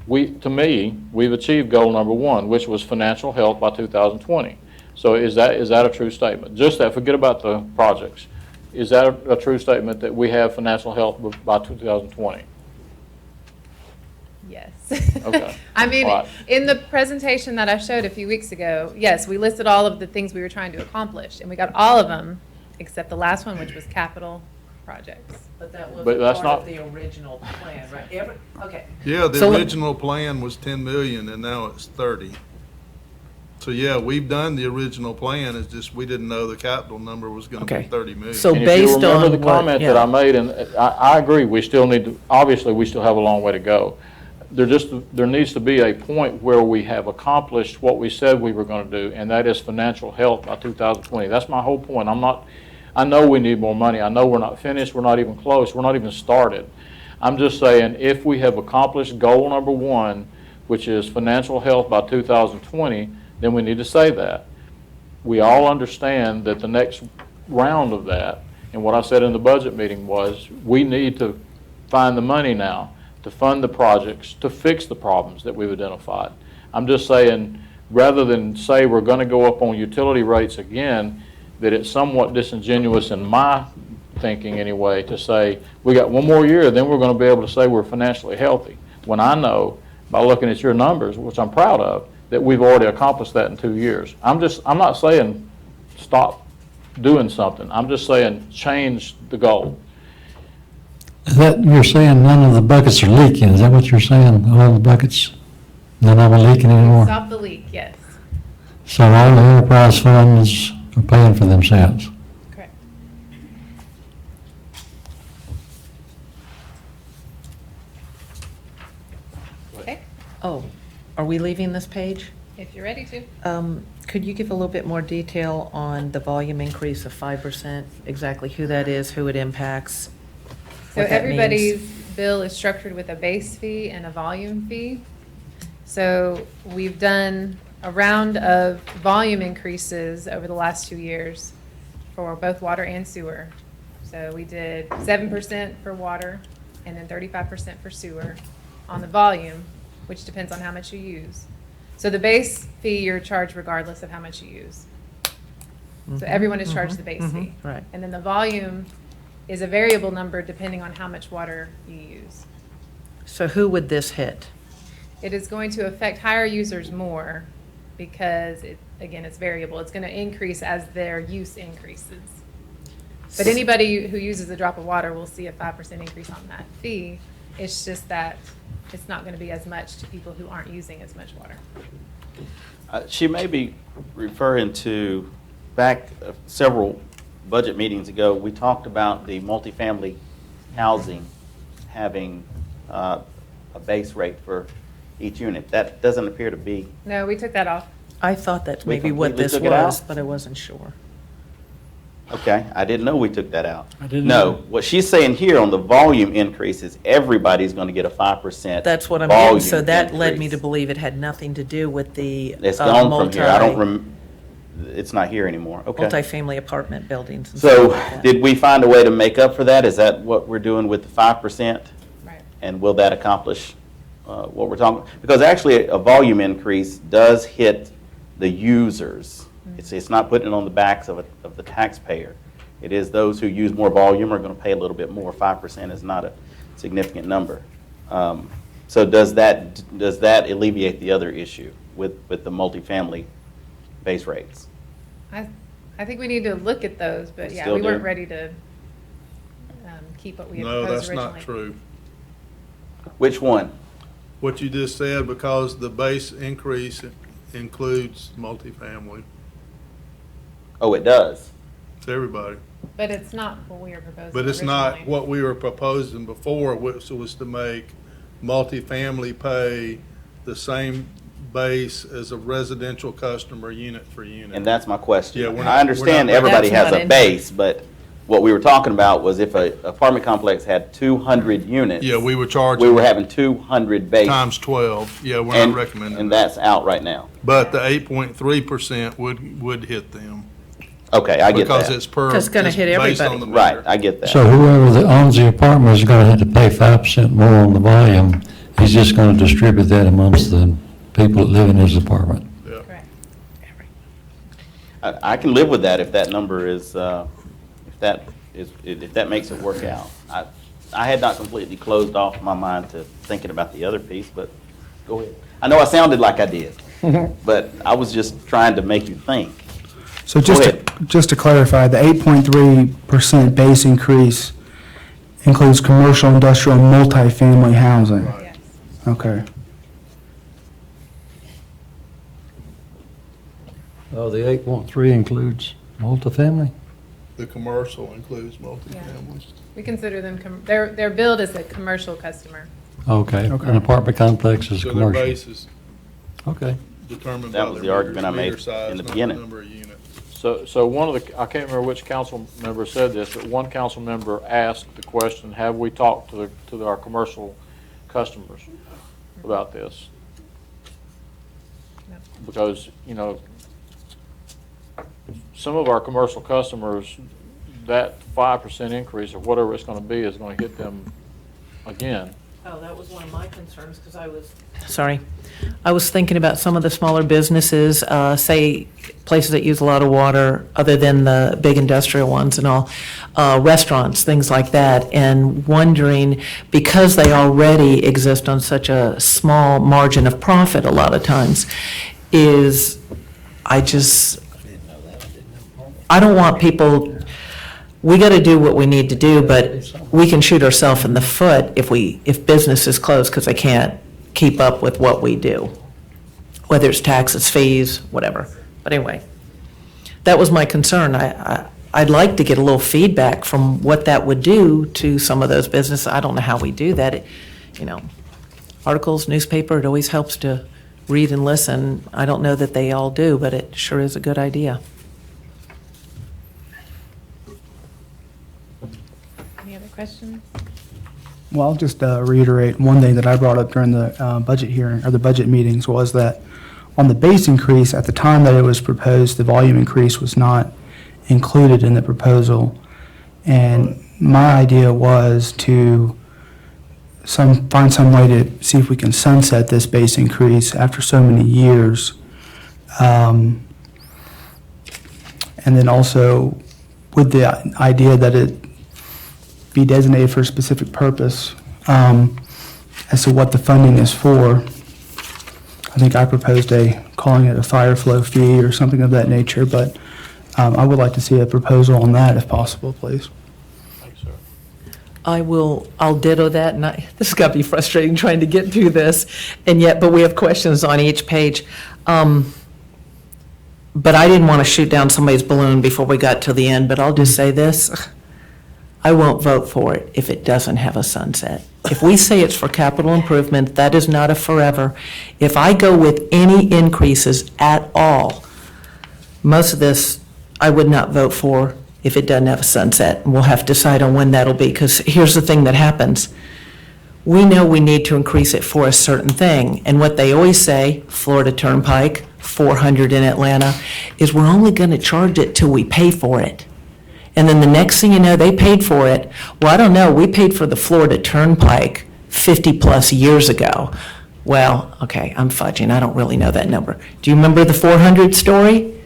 S1: To me, we've achieved goal number one, which was financial health by 2020. So is that a true statement? Just that, forget about the projects. Is that a true statement that we have financial health by 2020?
S7: Yes.
S1: Okay.
S7: I mean,
S1: All right.
S7: in the presentation that I showed a few weeks ago, yes, we listed all of the things we were trying to accomplish, and we got all of them except the last one, which was capital projects.
S9: But that
S1: But
S9: wasn't
S1: that's
S9: part of
S1: not-
S9: the original plan, right? Okay.
S13: Yeah, the
S9: So let-
S13: original plan was 10 million and now it's 30. So yeah, we've done the original plan, it's just we didn't know the capital number was gonna be
S9: Okay.
S13: 30 million.
S9: So
S1: And if you
S9: based
S1: remember
S9: on
S1: the
S9: what-
S1: comment
S9: yeah.
S1: that I made, and I agree, we still need to, obviously, we still have a long way to go. There needs to be a point where we have accomplished what we said we were gonna do, and that is financial health by 2020. That's my whole point. I know we need more money. I know we're not finished, we're not even close, we're not even started. I'm just saying, if we have accomplished goal number one, which is financial health by 2020, then we need to say that. We all understand that the next round of that, and what I said in the budget meeting was, we need to find the money now to fund the projects, to fix the problems that we've identified. I'm just saying, rather than say we're going to go up on utility rates again, that it's somewhat disingenuous in my thinking anyway, to say, we got one more year, then we're going to be able to say we're financially healthy. When I know, by looking at your numbers, which I'm proud of, that we've already accomplished that in 2 years. I'm not saying stop doing something. I'm just saying change the goal.
S4: Is that, you're saying none of the buckets are leaking, is that what you're saying? All the buckets, none of them are leaking anymore?
S7: Stop the leak, yes,
S4: So all the enterprise funds are paying for themselves?
S7: correct. Okay,
S9: Oh, are we leaving this page?
S7: if you're ready to.
S9: Could you give a little bit more detail on the volume increase of 5%? Exactly who that is, who it impacts?
S7: So
S9: what that means?
S7: everybody's bill is structured with a base fee and a volume fee. So we've done a round of volume increases over the last 2 years for both water and sewer. So we did 7% for water and then 35% for sewer on the volume, which depends on how much you use. So the base fee, you're charged regardless of how much you use. So everyone is charged the base fee.
S9: Right.
S7: And then the volume is a variable number depending on how much water you use.
S9: So who would this hit?
S7: It is going to affect higher users more because, again, it's variable. It's going to increase as their use increases. But anybody who uses a drop of water will see a 5% increase on that fee. It's just that it's not going to be as much to people who aren't using as much water.
S3: She may be referring to back several budget meetings ago, we talked about the multifamily housing having a base rate for each unit. That doesn't appear to be.
S7: No, we took that off.
S9: I thought that's
S3: We
S9: maybe what
S3: completely
S9: this
S3: took it out?
S9: was, but I wasn't sure.
S3: Okay, I didn't know we took that out.
S4: I didn't
S3: No,
S4: know.
S3: what she's saying here on the volume increases, everybody's going to get a 5%.
S9: That's what I'm getting,
S3: volume
S9: so that led me to
S3: increase.
S9: believe it had nothing to do with the
S3: It's gone from here. I don't
S9: multi-
S3: it's not here anymore. Okay.
S9: multifamily apartment buildings and stuff
S3: So
S9: like that.
S3: did we find a way to make up for that? Is that what we're doing with the 5%?
S7: Right.
S3: And will that accomplish what we're talking? Because actually, a volume increase does hit the users. It's not putting it on the backs of the taxpayer. It is those who use more volume are going to pay a little bit more. 5% is not a significant number. So does that alleviate the other issue with the multifamily base rates?
S7: I think we need to look at those, but yeah,
S3: Still
S7: we weren't
S3: do?
S7: ready to keep what we had
S13: No,
S7: proposed
S13: that's
S7: originally.
S13: not true.
S3: Which one?
S13: What you just said, because the base increase includes multifamily.
S3: Oh, it does.
S13: It's everybody.
S7: But it's not what we were proposing
S13: But it's not
S7: originally.
S13: what we were proposing before, which was to make multifamily pay the same base as a residential customer unit for unit.
S3: And that's my question.
S13: Yeah, we're not-
S3: I understand
S13: we're not-
S3: everybody
S9: That's
S3: has
S9: not
S3: a
S9: in-
S3: base, but what we were talking about was if a apartment complex had 200 units.
S13: Yeah, we were
S3: We
S13: charging
S3: were having 200 base.
S13: times 12. Yeah, we're
S3: and-
S13: not recommending
S3: And
S13: that.
S3: that's out right now.
S13: But the 8.3% would hit them.
S3: Okay, I get
S13: Because
S3: that.
S13: it's per.
S9: 'Cause it's gonna hit
S13: based on
S9: everybody.
S13: the
S3: Right,
S13: meter.
S3: I get that.
S4: So whoever that owns the apartment is going to have to pay 5% more on the volume. He's just going to distribute that amongst the people that live in his apartment.
S13: Yeah.
S7: Correct.
S3: I can live with that if that number is, if that makes it work out. I had not completely closed off my mind to thinking about the other piece, but go ahead. I know I sounded like I did, but I was just trying to make you think.
S12: So
S3: Go ahead.
S12: just to clarify, the 8.3% base increase includes commercial, industrial, and multifamily housing.
S7: Yes.
S12: Okay.
S4: Oh, the 8.3 includes multifamily?
S13: The commercial includes multifamily.
S7: We consider them, their build is a commercial customer.
S4: Okay,
S12: Okay.
S4: an apartment complex is
S13: So their
S4: commercial.
S13: base is
S4: Okay.
S13: determined
S3: That
S13: by
S3: was
S13: their
S3: the argument I made
S13: meter size,
S3: in the
S13: not
S3: beginning.
S13: number of units.
S1: So one of the, I can't remember which council member said this, but one council member asked the question, have we talked to our commercial customers about this?
S7: No.
S1: Because, you know, some of our commercial customers, that 5% increase or whatever it's gonna be is gonna hit them again.
S9: Oh, that was one of my concerns, because Sorry. I was thinking about some of the smaller businesses, say, places that use a lot of water, other than the big industrial ones and all, restaurants, things like that, and wondering, because they already exist on such a small margin of profit a lot of times, I don't want people, we got to do what we need to do, but we can shoot ourselves in the foot if business is closed because they can't keep up with what we do, whether it's taxes, fees, whatever. But anyway, that was my concern. I'd like to get a little feedback from what that would do to some of those businesses. I don't know how we do that. Articles, newspaper, it always helps to read and listen. I don't know that they all do, but it sure is a good idea.
S7: Any other questions?
S12: Well, I'll just reiterate one thing that I brought up during the budget hearing, or the budget meetings, was that on the base increase, at the time that it was proposed, the volume increase was not included in the proposal. And my idea was to find some way to see if we can sunset this base increase after so many years. And then also with the idea that it be designated for a specific purpose, as to what the funding is for. I think I proposed calling it a fire flow fee or something of that nature, but I would like to see a proposal on that if possible, please.
S1: Thanks, sir.
S9: I'll ditto that, and this has got to be frustrating trying to get through this, but we have questions on each page. But I didn't want to shoot down somebody's balloon before we got to the end, but I'll just say this. I won't vote for it if it doesn't have a sunset. If we say it's for capital improvement, that is not a forever. If I go with any increases at all, most of this I would not vote for if it doesn't have a sunset. And we'll have to decide on when that'll be, because here's the thing that happens. We know we need to increase it for a certain thing. And what they always say, Florida Turnpike, 400 in Atlanta, is we're only going to charge it till we pay for it. And then the next thing you know, they paid for it. Well, I don't know, we paid for the Florida Turnpike 50-plus years ago. Well, okay, I'm fudging, I don't really know that number. Do you remember the 400 story?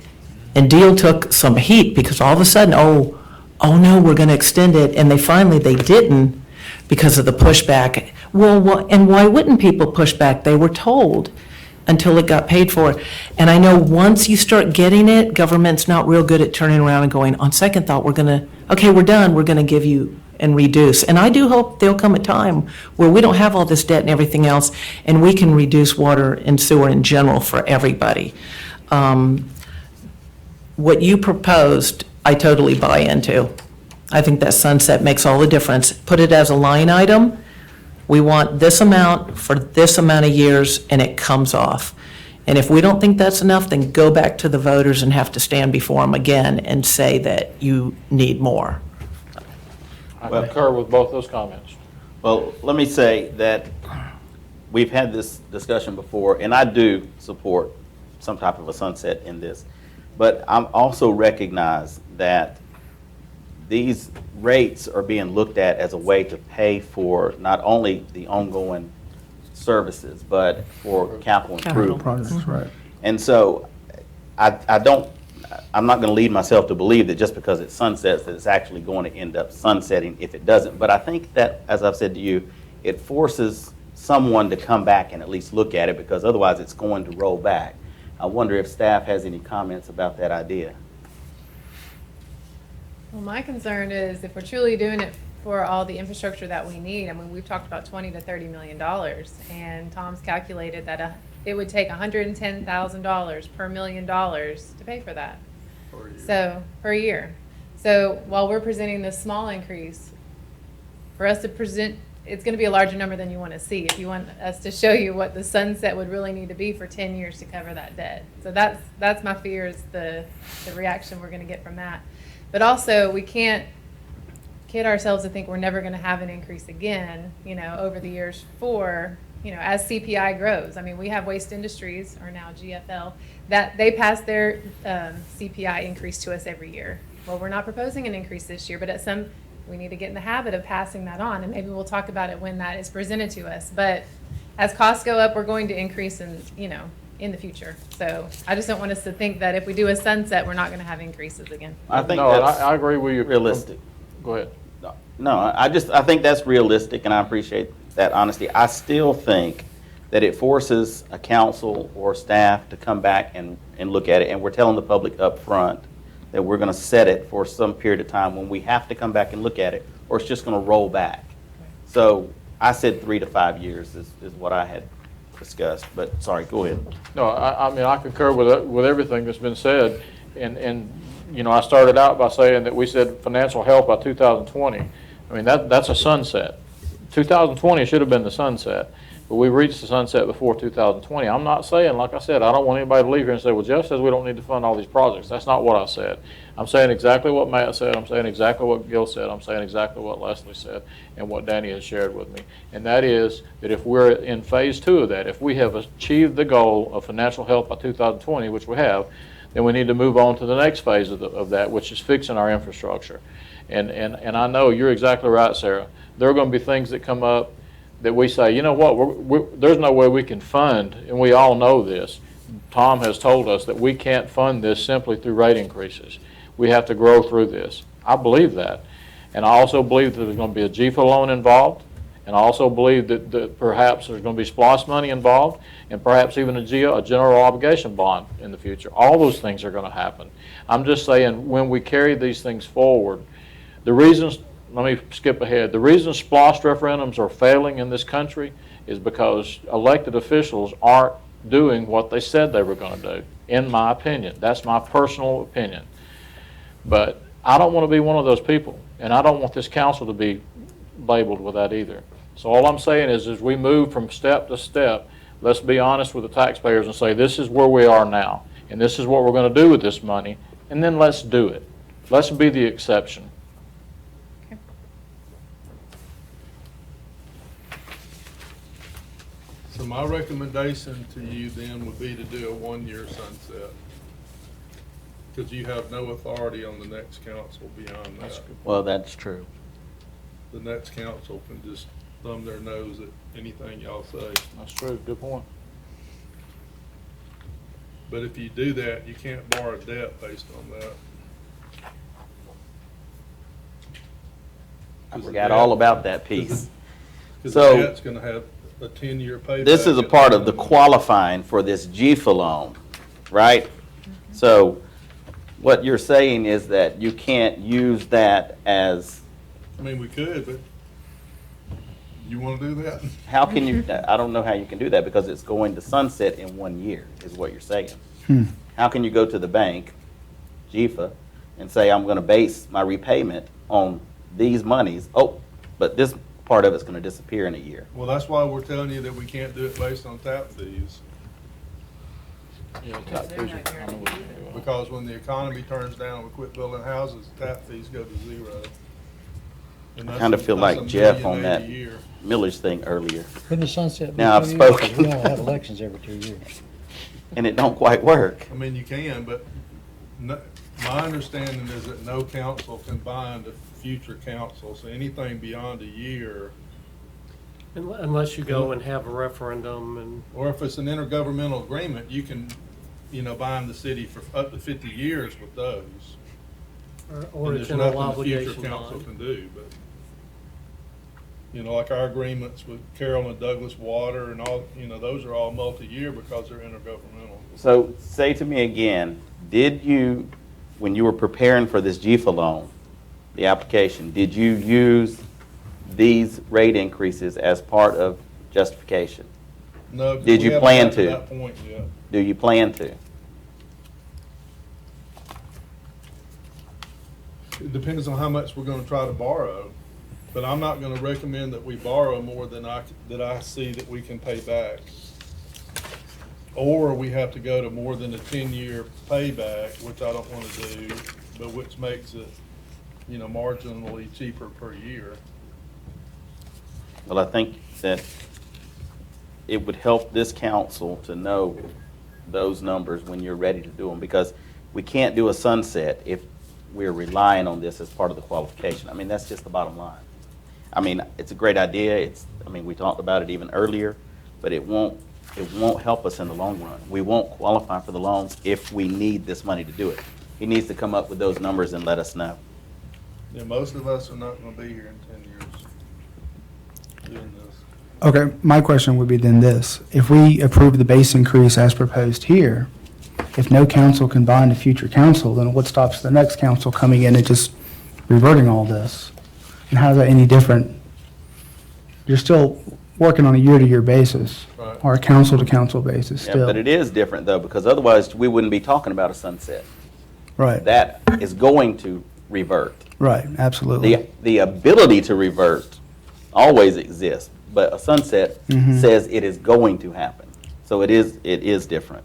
S9: And Deal took some heat because all of a sudden, oh no, we're going to extend it, and they didn't because of the pushback. Well, and why wouldn't people push back? They were told until it got paid for. And I know once you start getting it, government's not real good at turning around and going, on second thought, we're done, we're going to give you and reduce. And I do hope there'll come a time where we don't have all this debt and everything else, and we can reduce water and sewer in general for everybody. What you proposed, I totally buy into. I think that sunset makes all the difference. Put it as a line item. We want this amount for this amount of years, and it comes off. And if we don't think that's enough, then go back to the voters and have to stand before them again and say that you need more.
S1: I concur with both those comments.
S3: Well, let me say that we've had this discussion before, and I do support some type of a sunset in this. But I also recognize that these rates are being looked at as a way to pay for not only the ongoing services, but for capital improvements.
S12: Projects, right.
S3: And so I'm not going to lead myself to believe that just because it sunsets that it's actually going to end up sunsetting if it doesn't. But I think that, as I've said to you, it forces someone to come back and at least look at it, because otherwise it's going to roll back. I wonder if staff has any comments about that idea.
S7: Well, my concern is if we're truly doing it for all the infrastructure that we need. I mean, we've talked about $20 to $30 million, and Tom's calculated that it would take $110,000 per $1 million to pay for that. So, per year. So while we're presenting this small increase, for us to present, it's going to be a larger number than you want to see if you want us to show you what the sunset would really need to be for 10 years to cover that debt. So that's my fear, is the reaction we're going to get from that. But also, we can't kid ourselves to think we're never going to have an increase again, over the years as CPI grows. I mean, we have Waste Industries, or now GFL, that they pass their CPI increase to us every year. Well, we're not proposing an increase this year, but we need to get in the habit of passing that on, and maybe we'll talk about it when that is presented to us. But as costs go up, we're going to increase in the future. So I just don't want us to think that if we do a sunset, we're not going to have increases again.
S3: I think
S1: No,
S3: that's
S1: I agree with you.
S3: realistic.
S1: Go ahead.
S3: No, I think that's realistic, and I appreciate that honesty. I still think that it forces a council or staff to come back and look at it, and we're telling the public up front that we're going to set it for some period of time when we have to come back and look at it, or it's just going to roll back. So I said 3 to 5 years is what I had discussed, but sorry, go ahead.
S1: No, I mean, I concur with everything that's been said, and I started out by saying that we said financial health by 2020. I mean, that's a sunset. 2020 should have been the sunset, but we reached the sunset before 2020. I'm not saying, like I said, I don't want anybody to leave here and say, well, Jeff says we don't need to fund all these projects. That's not what I said. I'm saying exactly what Matt said. I'm saying exactly what Gil said. I'm saying exactly what Leslie said and what Danny has shared with me. And that is that if we're in phase 2 of that, if we have achieved the goal of financial health by 2020, which we have, then we need to move on to the next phase of that, which is fixing our infrastructure. And I know you're exactly right, Sarah. There are going to be things that come up that we say, you know what, there's no way we can fund, and we all know this. Tom has told us that we can't fund this simply through rate increases. We have to grow through this. I believe that. And I also believe that there's going to be a GFA loan involved, and I also believe that perhaps there's going to be SPLOST money involved, and perhaps even a general obligation bond in the future. All those things are going to happen. I'm just saying, when we carry these things forward, the reasons, let me skip ahead, the reason SPLOST referendums are failing in this country is because elected officials aren't doing what they said they were going to do, in my opinion. That's my personal opinion. But I don't want to be one of those people, and I don't want this council to be labeled with that either. So all I'm saying is, as we move from step to step, let's be honest with the taxpayers and say, this is where we are now, and this is what we're going to do with this money, and then let's do it. Let's be the exception.
S13: So my recommendation to you then would be to do a 1-year sunset, because you have no authority on the next council beyond that.
S3: Well, that's true.
S13: The next council can just thumb their nose at anything y'all say.
S1: That's true. Good point.
S13: But if you do that, you can't borrow debt based on that.
S3: I forgot all about that piece.
S13: Because
S3: So-
S13: the debt's gonna have a 10-year payback.
S3: This is a part of the qualifying for this GFA loan, right? So what you're saying is that you can't use that as,
S13: I mean, we could, but you wanna do that?
S3: how can you, I don't know how you can do that, because it's going to sunset in 1 year, is what you're saying. How can you go to the bank, GFA, and say, I'm gonna base my repayment on these monies, but this part of it's gonna disappear in a year?
S13: Well, that's why we're telling you that we can't do it based on tap fees.
S1: Yeah,
S8: Because they're not guaranteed.
S13: Because when the economy turns down and we quit building houses, tap fees go to zero. And
S3: I
S13: that's
S3: kind of
S13: a-
S3: feel
S13: that's
S3: like
S13: $1.8
S3: Jeff
S13: million
S3: on that
S13: a year.
S3: Miller's thing earlier,
S4: Couldn't the sunset be
S3: Now I've
S4: 2 years? 'Cause
S3: spoken.
S4: We only have elections every 2 years.
S3: and it don't quite work.
S13: I mean, you can, but my understanding is that no council can bind a future council, so anything beyond a year,
S11: Unless you go and have a referendum and,
S13: or if it's an intergovernmental agreement, you can, bind the city for up to 50 years with those.
S11: or
S13: And
S11: a
S13: there's
S11: general
S13: nothing the future
S11: obligation
S13: council
S11: bond.
S13: can do, but, like our agreements with Carroll and Douglas Water and all, those are all multi-year because they're intergovernmental.
S3: So say to me again, did you, when you were preparing for this GFA loan, the application, did you use these rate increases as part of justification?
S13: No, 'cause
S3: Did
S13: we
S3: you
S13: haven't
S3: plan
S13: got
S3: to?
S13: that point yet.
S3: Do you plan to?
S13: It depends on how much we're gonna try to borrow, but I'm not gonna recommend that we borrow more than that I see that we can pay back. Or we have to go to more than a 10-year payback, which I don't wanna do, but which makes it, marginally cheaper per year.
S3: Well, I think that it would help this council to know those numbers when you're ready to do them, because we can't do a sunset if we're relying on this as part of the qualification. I mean, that's just the bottom line. I mean, it's a great idea. We talked about it even earlier, but it won't help us in the long run. We won't qualify for the loans if we need this money to do it. He needs to come up with those numbers and let us know.
S13: Yeah, most of us are not gonna be here in 10 years doing this.
S12: Okay, my question would be then this: if we approve the base increase as proposed here, if no council can bind a future council, then what stops the next council coming in and just reverting all this? And how is that any different? You're still working on a year-to-year basis,
S13: Right.
S12: or a council-to-council basis
S3: Yeah,
S12: still.
S3: but it is different though, because otherwise we wouldn't be talking about a sunset.
S12: Right,
S3: That is going to revert.
S12: right, absolutely.
S3: The ability to revert always exists, but a sunset
S12: Mhm.
S3: says it is going to happen. So it is different.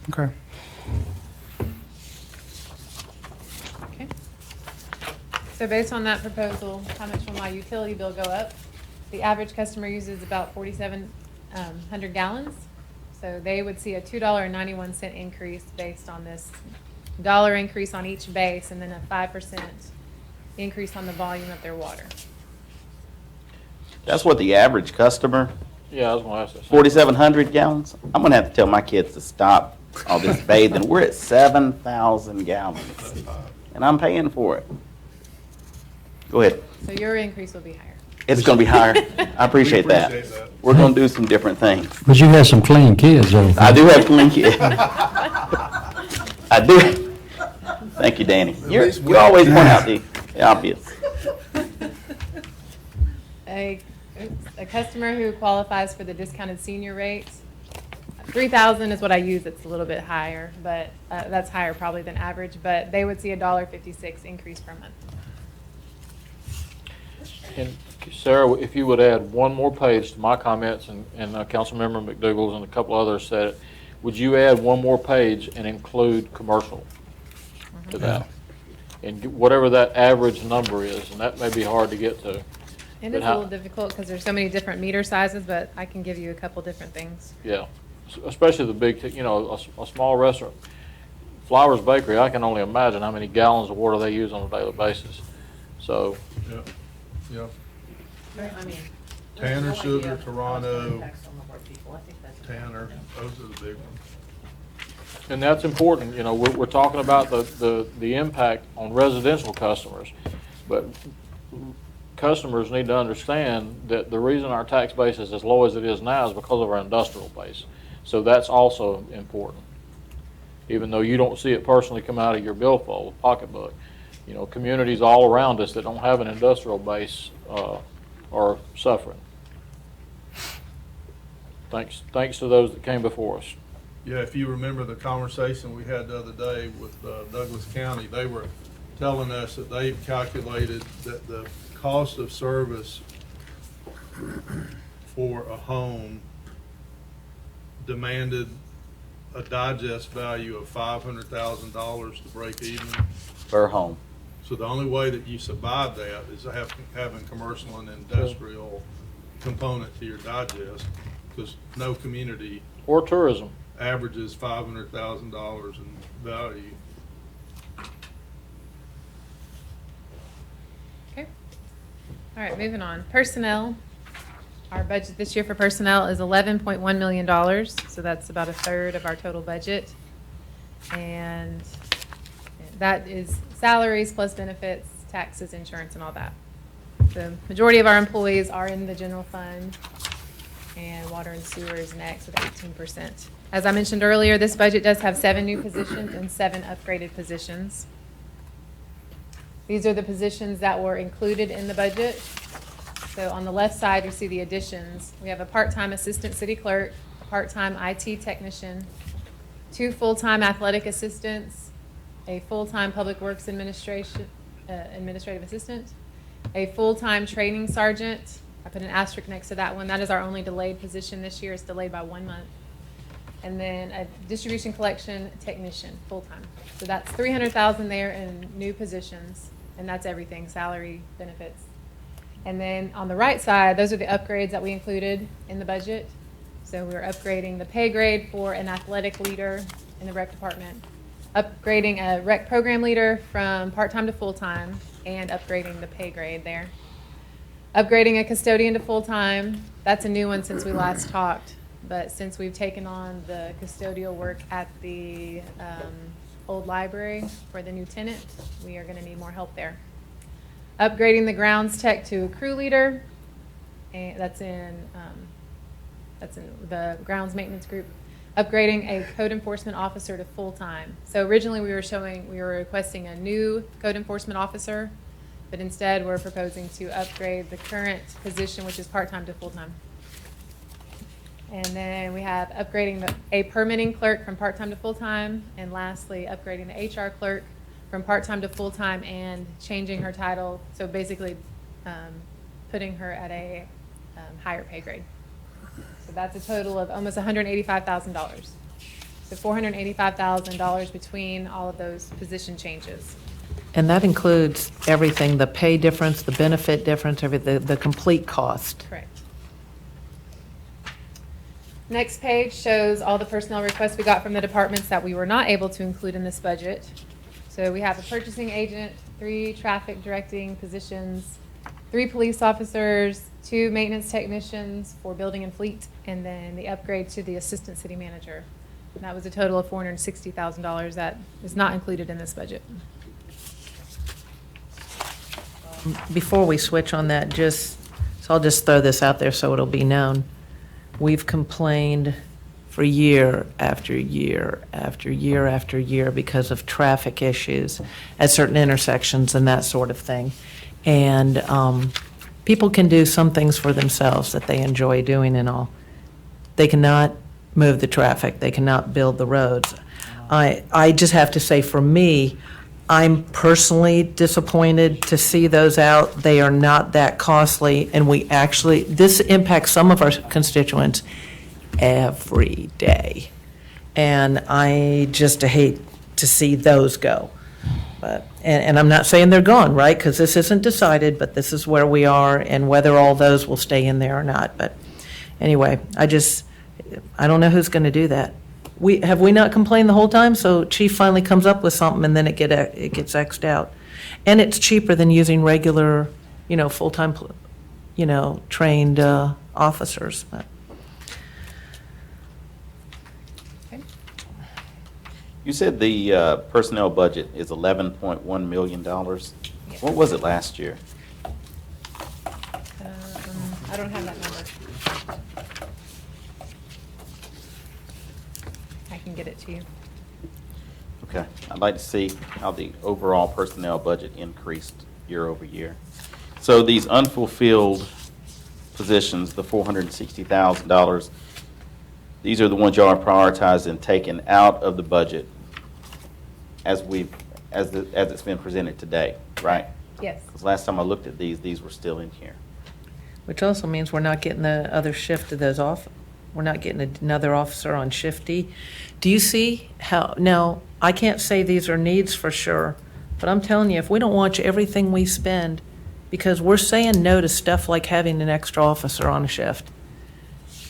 S12: Okay.
S7: Okay. So based on that proposal, how much will my utility bill go up? The average customer uses about 4,700 gallons. So they would see a $2.91 increase based on this dollar increase on each base, and then a 5% increase on the volume of their water.
S3: That's what the average customer,
S1: Yeah, I was gonna ask that.
S3: 4,700 gallons? I'm gonna have to tell my kids to stop all this bathing. We're at 7,000 gallons, and I'm paying for it. Go ahead.
S7: So your increase will be higher.
S3: It's gonna be higher. I appreciate
S13: We
S3: that.
S13: appreciate that.
S3: We're gonna do some different things.
S4: But you have some clean kids, though.
S3: I do have clean kids. I do. Thank you, Danny. You always point out the obvious.
S7: A customer who qualifies for the discounted senior rate, 3,000 is what I use. It's a little bit higher, but that's higher probably than average, but they would see a $1.56 increase per month.
S1: And Sarah, if you would add one more page to my comments, and Councilmember McDougal's and a couple others said it, would you add one more page and include commercial to that? And whatever that average number is, and that may be hard to get to.
S7: It
S1: But
S7: is a
S1: how-
S7: little difficult because there's so many different meter sizes, but I can give you a couple different things.
S1: Yeah, especially the big, a small restaurant. Flowers Bakery, I can only imagine how many gallons of water they use on a daily basis. So,
S13: Yeah, yeah.
S8: I mean.
S13: Tanner
S8: no
S13: Sugar,
S8: idea how
S13: Toronto,
S8: it impacts some of our people. I think that's-
S13: Tanner, those are the big ones.
S1: and that's important, we're talking about the impact on residential customers. But customers need to understand that the reason our tax base is as low as it is now is because of our industrial base. So that's also important. Even though you don't see it personally come out of your billfold, pocketbook. Communities all around us that don't have an industrial base are suffering. Thanks to those that came before us.
S13: Yeah, if you remember the conversation we had the other day with Douglas County, they were telling us that they've calculated that the cost of service for a home demanded a digest value of $500,000 to break even.
S3: Per home.
S13: So the only way that you survive that is having commercial and industrial component to your digest, because no community
S1: Or tourism.
S13: averages $500,000 in value.
S7: Okay. All right, moving on. Personnel. Our budget this year for personnel is $11.1 million, so that's about a third of our total budget. And that is salaries plus benefits, taxes, insurance, and all that. The majority of our employees are in the general fund, and water and sewer is next with 18%. As I mentioned earlier, this budget does have 7 new positions and 7 upgraded positions. These are the positions that were included in the budget. So on the left side, you see the additions. We have a part-time assistant city clerk, a part-time IT technician, 2 full-time athletic assistants, a full-time public works administrative assistant, a full-time training sergeant. I put an asterisk next to that one. That is our only delayed position this year. It's delayed by 1 month. And then a distribution collection technician, full-time. So that's $300,000 there in new positions, and that's everything, salary, benefits. And then on the right side, those are the upgrades that we included in the budget. So we're upgrading the pay grade for an athletic leader in the rec department, upgrading a rec program leader from part-time to full-time, and upgrading the pay grade there. Upgrading a custodian to full-time, that's a new one since we last talked. But since we've taken on the custodial work at the old library for the new tenant, we are going to need more help there. Upgrading the grounds tech to a crew leader, and that's in the grounds maintenance group. Upgrading a code enforcement officer to full-time. So originally we were requesting a new code enforcement officer, but instead we're proposing to upgrade the current position, which is part-time, to full-time. And then we have upgrading a permitting clerk from part-time to full-time. And lastly, upgrading the HR clerk from part-time to full-time and changing her title. So basically putting her at a higher pay grade. So that's a total of almost $185,000. So $485,000 between all of those position changes.
S9: And that includes everything, the pay difference, the benefit difference, everything, the complete cost.
S7: Correct. Next page shows all the personnel requests we got from the departments that we were not able to include in this budget. So we have a purchasing agent, 3 traffic directing positions, 3 police officers, 2 maintenance technicians for building and fleet, and then the upgrade to the assistant city manager. And that was a total of $460,000 that is not included in this budget.
S9: Before we switch on that, so I'll just throw this out there so it'll be known. We've complained for year after year after year after year because of traffic issues at certain intersections and that sort of thing. And people can do some things for themselves that they enjoy doing and all. They cannot move the traffic. They cannot build the roads. I just have to say, for me, I'm personally disappointed to see those out. They are not that costly, and this impacts some of our constituents every day. And I just hate to see those go. But, and I'm not saying they're gone, right? Because this isn't decided, but this is where we are, and whether all those will stay in there or not. But anyway, I don't know who's going to do that. Have we not complained the whole time? So chief finally comes up with something and then it gets X'd out. And it's cheaper than using regular, full-time, trained officers. But.
S7: Okay.
S3: You said the personnel budget is $11.1 million.
S7: Yes.
S3: What was it last year?
S7: I don't have that number. I can get it to you.
S3: Okay. I'd like to see how the overall personnel budget increased year over year. So these unfulfilled positions, the $460,000, these are the ones y'all are prioritized and taken out of the budget as it's been presented today, right?
S7: Yes.
S3: Because last time I looked at these were still in here.
S9: Which also means we're not getting the other shift of those off. We're not getting another officer on shift D. Do you see how, now, I can't say these are needs for sure, but I'm telling you, if we don't watch everything we spend, because we're saying no to stuff like having an extra officer on a shift.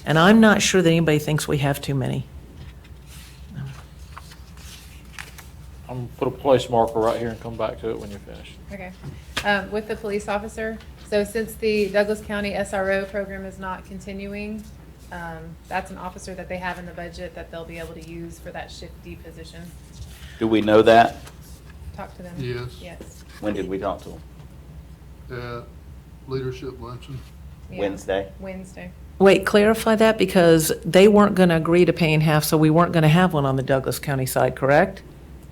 S9: And I'm not sure that anybody thinks we have too many.
S1: I'm going to put a place marker right here and come back to it when you're finished.
S7: Okay. With the police officer, so since the Douglas County SRO program is not continuing, that's an officer that they have in the budget that they'll be able to use for that shift D position.
S3: Do we know that?
S7: Talk to them.
S13: Yes.
S7: Yes.
S3: When did we talk to them?
S13: Leadership luncheon.
S7: Yeah.
S3: Wednesday?
S7: Wednesday.
S9: Wait, clarify that, because they weren't going to agree to paying half, so we weren't going to have one on the Douglas County side, correct?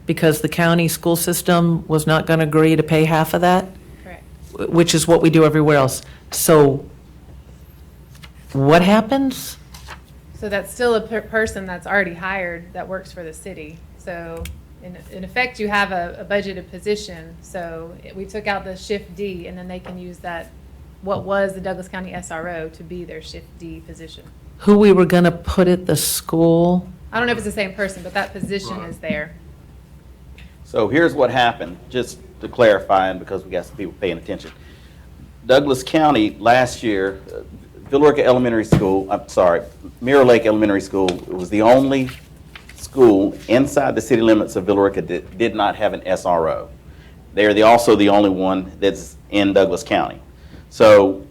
S9: because the county school system was not going to agree to pay half of that,
S7: Correct.
S9: which is what we do everywhere else. So what happens?
S7: So that's still a person that's already hired that works for the city. So in effect, you have a budgeted position. So we took out the shift D, and then they can use that, what was the Douglas County SRO, to be their shift D position.
S9: Who we were going to put at the school?
S7: I don't know if it's the same person, but that position is there.
S3: So here's what happened, just to clarify, and because we got some people paying attention. Douglas County last year, Villarica Elementary School, Mirror Lake Elementary School was the only school inside the city limits of Villarica that did not have an SRO. They are also the only one that's in Douglas County. So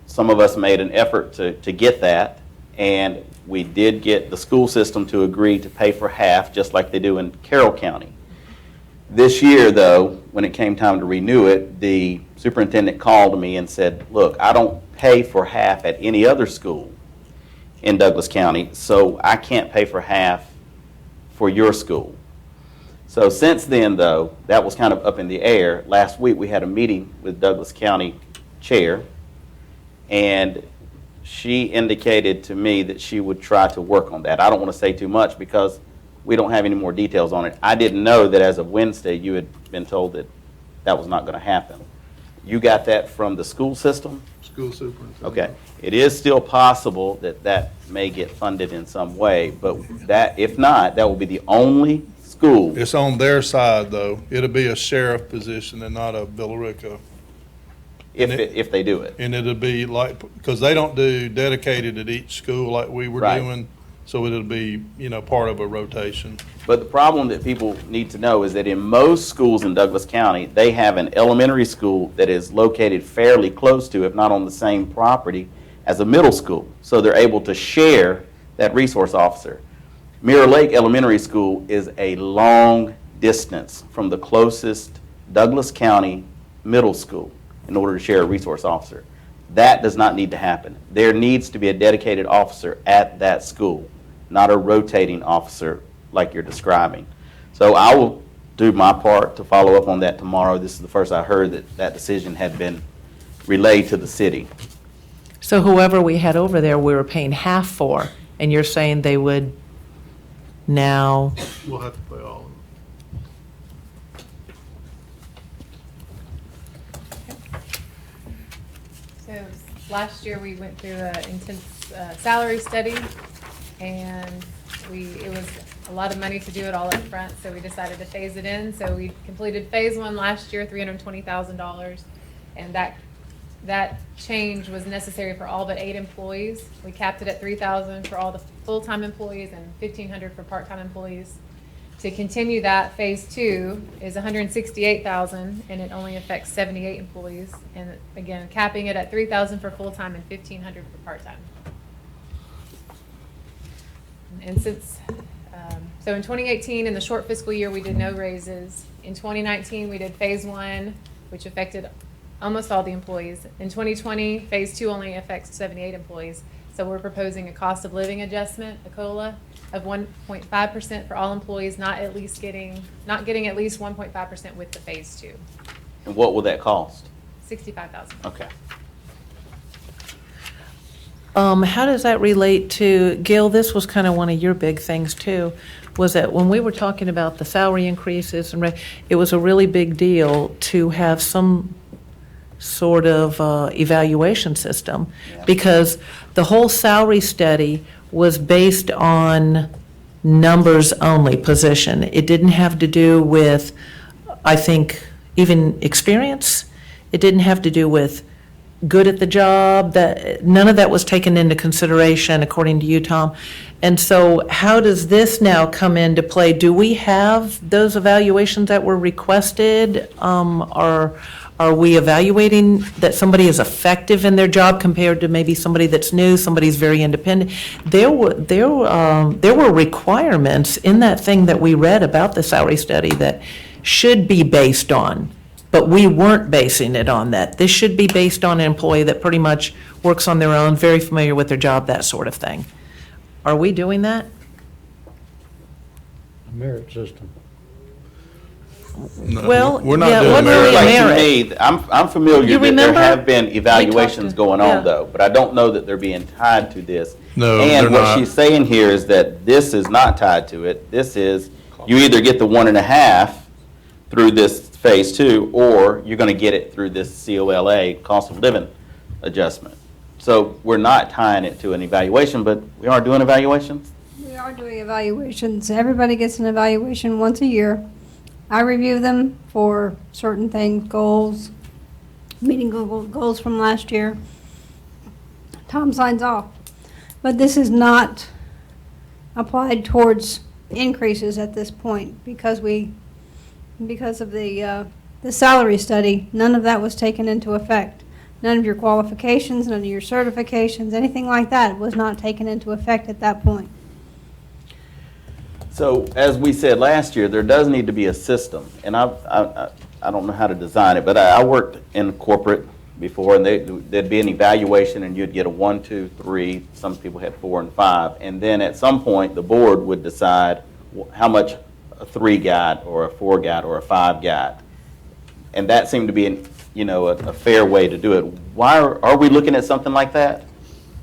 S3: some of us made an effort to get that, and we did get the school system to agree to pay for half, just like they do in Carroll County. This year, though, when it came time to renew it, the superintendent called me and said, look, I don't pay for half at any other school in Douglas County, so I can't pay for half for your school. So since then, though, that was kind of up in the air. Last week, we had a meeting with Douglas County Chair, and she indicated to me that she would try to work on that. I don't want to say too much because we don't have any more details on it. I didn't know that as of Wednesday, you had been told that that was not going to happen. You got that from the school system?
S13: School superintendent.
S3: Okay. It is still possible that that may get funded in some way, but that, if not, that will be the only school.
S13: It's on their side, though. It'll be a sheriff position and not a Villarica.
S3: If they do it.
S13: And it'll be like, because they don't do dedicated at each school like we were
S3: Right.
S13: doing, so it'll be, part of a rotation.
S3: But the problem that people need to know is that in most schools in Douglas County, they have an elementary school that is located fairly close to, if not on the same property, as a middle school. So they're able to share that resource officer. Mirror Lake Elementary School is a long distance from the closest Douglas County middle school in order to share a resource officer. That does not need to happen. There needs to be a dedicated officer at that school, not a rotating officer like you're describing. So I will do my part to follow up on that tomorrow. This is the first I heard that that decision had been relayed to the city.
S9: So whoever we had over there, we were paying half for, and you're saying they would now,
S13: We'll have to pay all of them.
S7: So last year, we went through an intense salary study, and it was a lot of money to do it all up front, so we decided to phase it in. So we completed phase one last year, $320,000, and that change was necessary for all but 8 employees. We capped it at $3,000 for all the full-time employees and $1,500 for part-time employees. To continue that, phase two is $168,000, and it only affects 78 employees. And again, capping it at $3,000 for full-time and $1,500 for part-time. And since, so in 2018, in the short fiscal year, we did no raises. In 2019, we did phase one, which affected almost all the employees. In 2020, phase two only affects 78 employees. So we're proposing a cost of living adjustment, a COLA, of 1.5% for all employees not getting at least 1.5% with the phase two.
S3: And what will that cost?
S7: $65,000.
S3: Okay.
S9: how does that relate to, Gil, this was kind of one of your big things too, was that when we were talking about the salary increases, and it was a really big deal to have some sort of evaluation system, because the whole salary study was based on numbers only position. It didn't have to do with, I think, even experience. It didn't have to do with good at the job. That none of that was taken into consideration, according to you, Tom. And so how does this now come into play? Do we have those evaluations that were requested? Are we evaluating that somebody is effective in their job compared to maybe somebody that's new, somebody's very independent? There were requirements in that thing that we read about the salary study that should be based on, but we weren't basing it on that. This should be based on an employee that pretty much works on their own, very familiar with their job, that sort of thing. Are we doing that?
S4: merit system.
S13: No,
S9: Well,
S13: we're not
S9: yeah,
S13: doing
S9: what
S13: merit.
S9: really
S3: Like
S9: merit.
S3: to me, I'm familiar
S9: You
S3: that there
S9: remember?
S3: have been
S9: We
S3: evaluations
S9: talked
S3: going
S9: yeah.
S3: on though, but I don't know that they're being tied to this.
S13: No,
S3: And
S13: they're
S3: what
S13: not.
S3: she's saying here is that this is not tied to it. This is, you either get the 1.5 through this phase 2, or you're going to get it through this COLA, cost of living adjustment. So we're not tying it to an evaluation, but we are doing evaluations?
S10: We are doing evaluations. Everybody gets an evaluation once a year. I review them for certain things, goals, meeting goals from last year. Tom signs off. But this is not applied towards increases at this point because of the salary study, none of that was taken into effect. None of your qualifications, none of your certifications, anything like that was not taken into effect at that point.
S3: So, as we said last year, there does need to be a system, and I don't know how to design it, but I worked in corporate before, and there'd be an evaluation, and you'd get a 1, 2, 3, some people had 4 and 5, and then at some point, the board would decide how much a 3 got, or a 4 got, or a 5 got, and that seemed to be a fair way to do it. Why are we looking at something like that?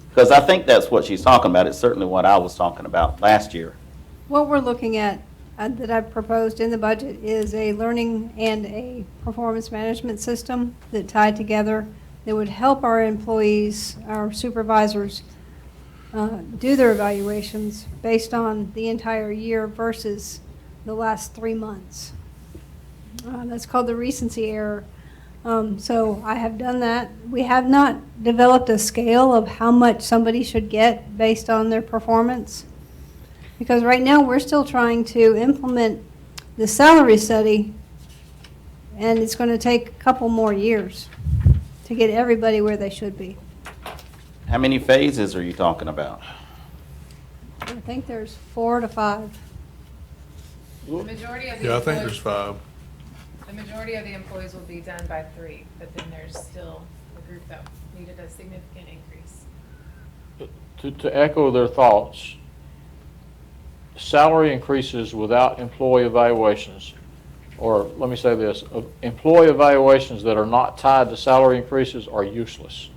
S3: Because I think that's what she's talking about. It's certainly what I was talking about last year.
S10: What we're looking at, that I've proposed in the budget, is a learning and a performance management system that tied together that would help our employees, our supervisors, do their evaluations based on the entire year versus the last 3 months. That's called the recency error. So I have done that. We have not developed a scale of how much somebody should get based on their performance. Because right now, we're still trying to implement the salary study, and it's going to take a couple more years to get everybody where they should be.
S3: How many phases are you talking about?
S10: I think there's 4 to 5.
S7: The majority of the
S13: Yeah, I think there's
S7: employees-
S13: 5.
S7: The majority of the employees will be done by 3, but then there's still a group that needed a significant increase.
S1: To echo their thoughts, salary increases without employee evaluations, or let me say this, employee evaluations that are not tied to salary increases are useless.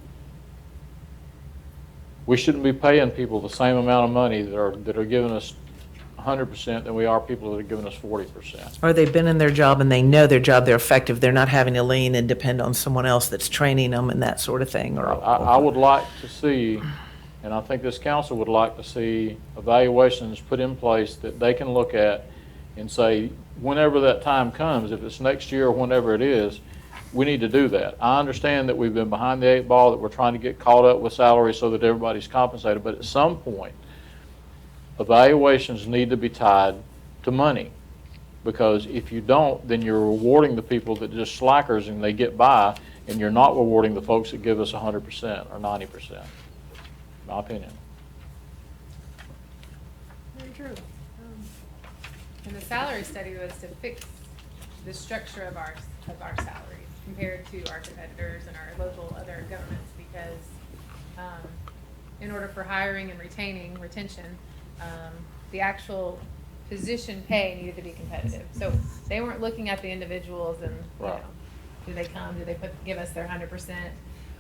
S1: We shouldn't be paying people the same amount of money that are giving us 100% than we are people that are giving us 40%.
S9: Or they've been in their job and they know their job, they're effective, they're not having to lean and depend on someone else that's training them and that sort of thing.
S1: I would like to see, and I think this council would like to see, evaluations put in place that they can look at and say, whenever that time comes, if it's next year or whenever it is, we need to do that. I understand that we've been behind the 8 ball, that we're trying to get caught up with salaries so that everybody's compensated, but at some point, evaluations need to be tied to money. Because if you don't, then you're rewarding the people that just slackers and they get by, and you're not rewarding the folks that give us 100% or 90%. My opinion.
S10: Very true.
S7: And the salary study was to fix the structure of our salaries compared to our competitors and our local other governments, because in order for hiring and retention, the actual position pay needed to be competitive. So they weren't looking at the individuals and,
S1: Right.
S7: do they come, do they give us their 100%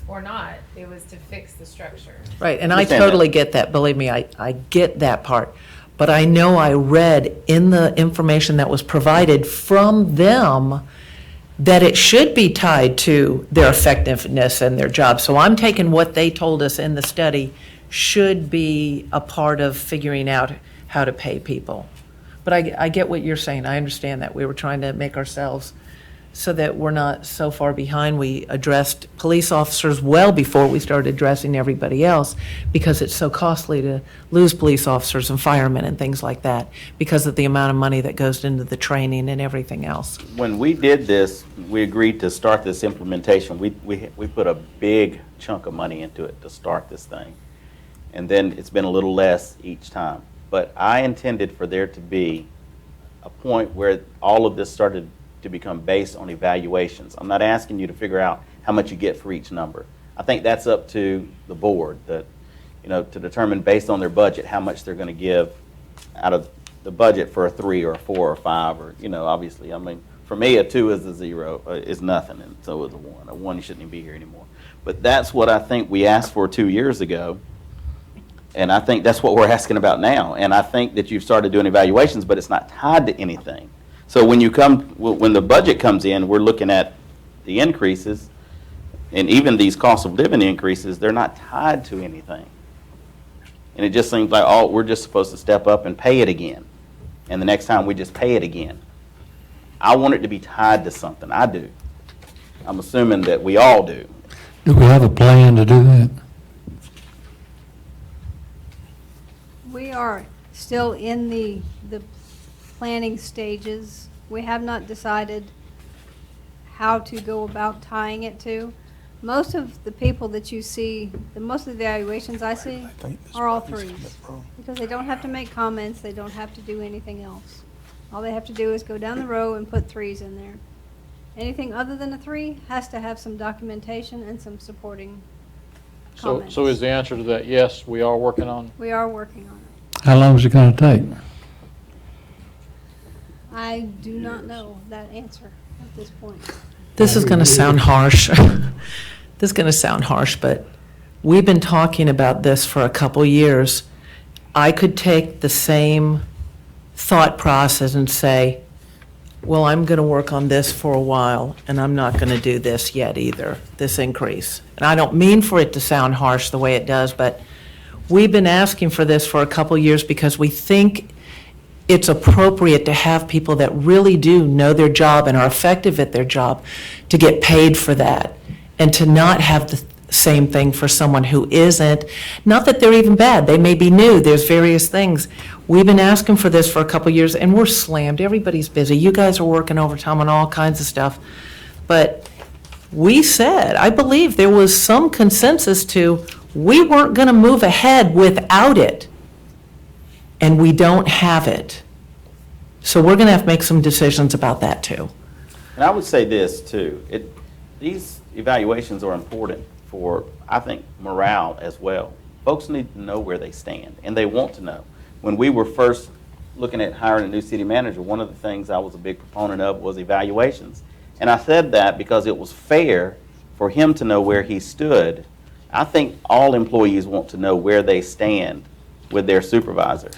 S7: or not? It was to fix the structure.
S9: Right, and I
S3: Understand that.
S9: totally get that, believe me, I get that part. But I know I read in the information that was provided from them that it should be tied to their effectiveness and their job. So I'm taking what they told us in the study should be a part of figuring out how to pay people. But I get what you're saying, I understand that. We were trying to make ourselves so that we're not so far behind. We addressed police officers well before we started addressing everybody else, because it's so costly to lose police officers and firemen and things like that because of the amount of money that goes into the training and everything else.
S3: When we did this, we agreed to start this implementation. We put a big chunk of money into it to start this thing. And then it's been a little less each time. But I intended for there to be a point where all of this started to become based on evaluations. I'm not asking you to figure out how much you get for each number. I think that's up to the board, to determine based on their budget how much they're going to give out of the budget for a 3 or a 4 or a 5, or, you know, obviously, I mean, for me, a 2 is a 0, is nothing, and so is a 1. A 1, you shouldn't even be here anymore. But that's what I think we asked for 2 years ago, and I think that's what we're asking about now. And I think that you've started doing evaluations, but it's not tied to anything. So when the budget comes in, we're looking at the increases, and even these cost of living increases, they're not tied to anything. And it just seems like, oh, we're just supposed to step up and pay it again. And the next time we just pay it again. I want it to be tied to something. I do. I'm assuming that we all do.
S4: Do we have a plan to do that?
S10: We are still in the planning stages. We have not decided how to go about tying it to. Most of the people that you see, most of the evaluations I see are all 3s. Because they don't have to make comments, they don't have to do anything else. All they have to do is go down the row and put 3s in there. Anything other than a 3 has to have some documentation and some supporting comments.
S1: So is the answer to that, yes, we are working on?
S10: We are working on it.
S4: How long is it going to take?
S10: I do not know that answer at this point.
S9: This is going to sound harsh. This is going to sound harsh, but we've been talking about this for a couple years. I could take the same thought process and say, well, I'm going to work on this for a while, and I'm not going to do this yet either, this increase. And I don't mean for it to sound harsh the way it does, but we've been asking for this for a couple years because we think it's appropriate to have people that really do know their job and are effective at their job to get paid for that, and to not have the same thing for someone who isn't. Not that they're even bad, they may be new, there's various things. We've been asking for this for a couple years, and we're slammed, everybody's busy. You guys are working overtime on all kinds of stuff. But we said, I believe there was some consensus to, we weren't gonna move ahead without it. And we don't have it. So we're going to have to make some decisions about that, too.
S3: And I would say this, too. These evaluations are important for, I think, morale as well. Folks need to know where they stand, and they want to know. When we were first looking at hiring a new city manager, one of the things I was a big proponent of was evaluations. And I said that because it was fair for him to know where he stood. I think all employees want to know where they stand with their supervisor.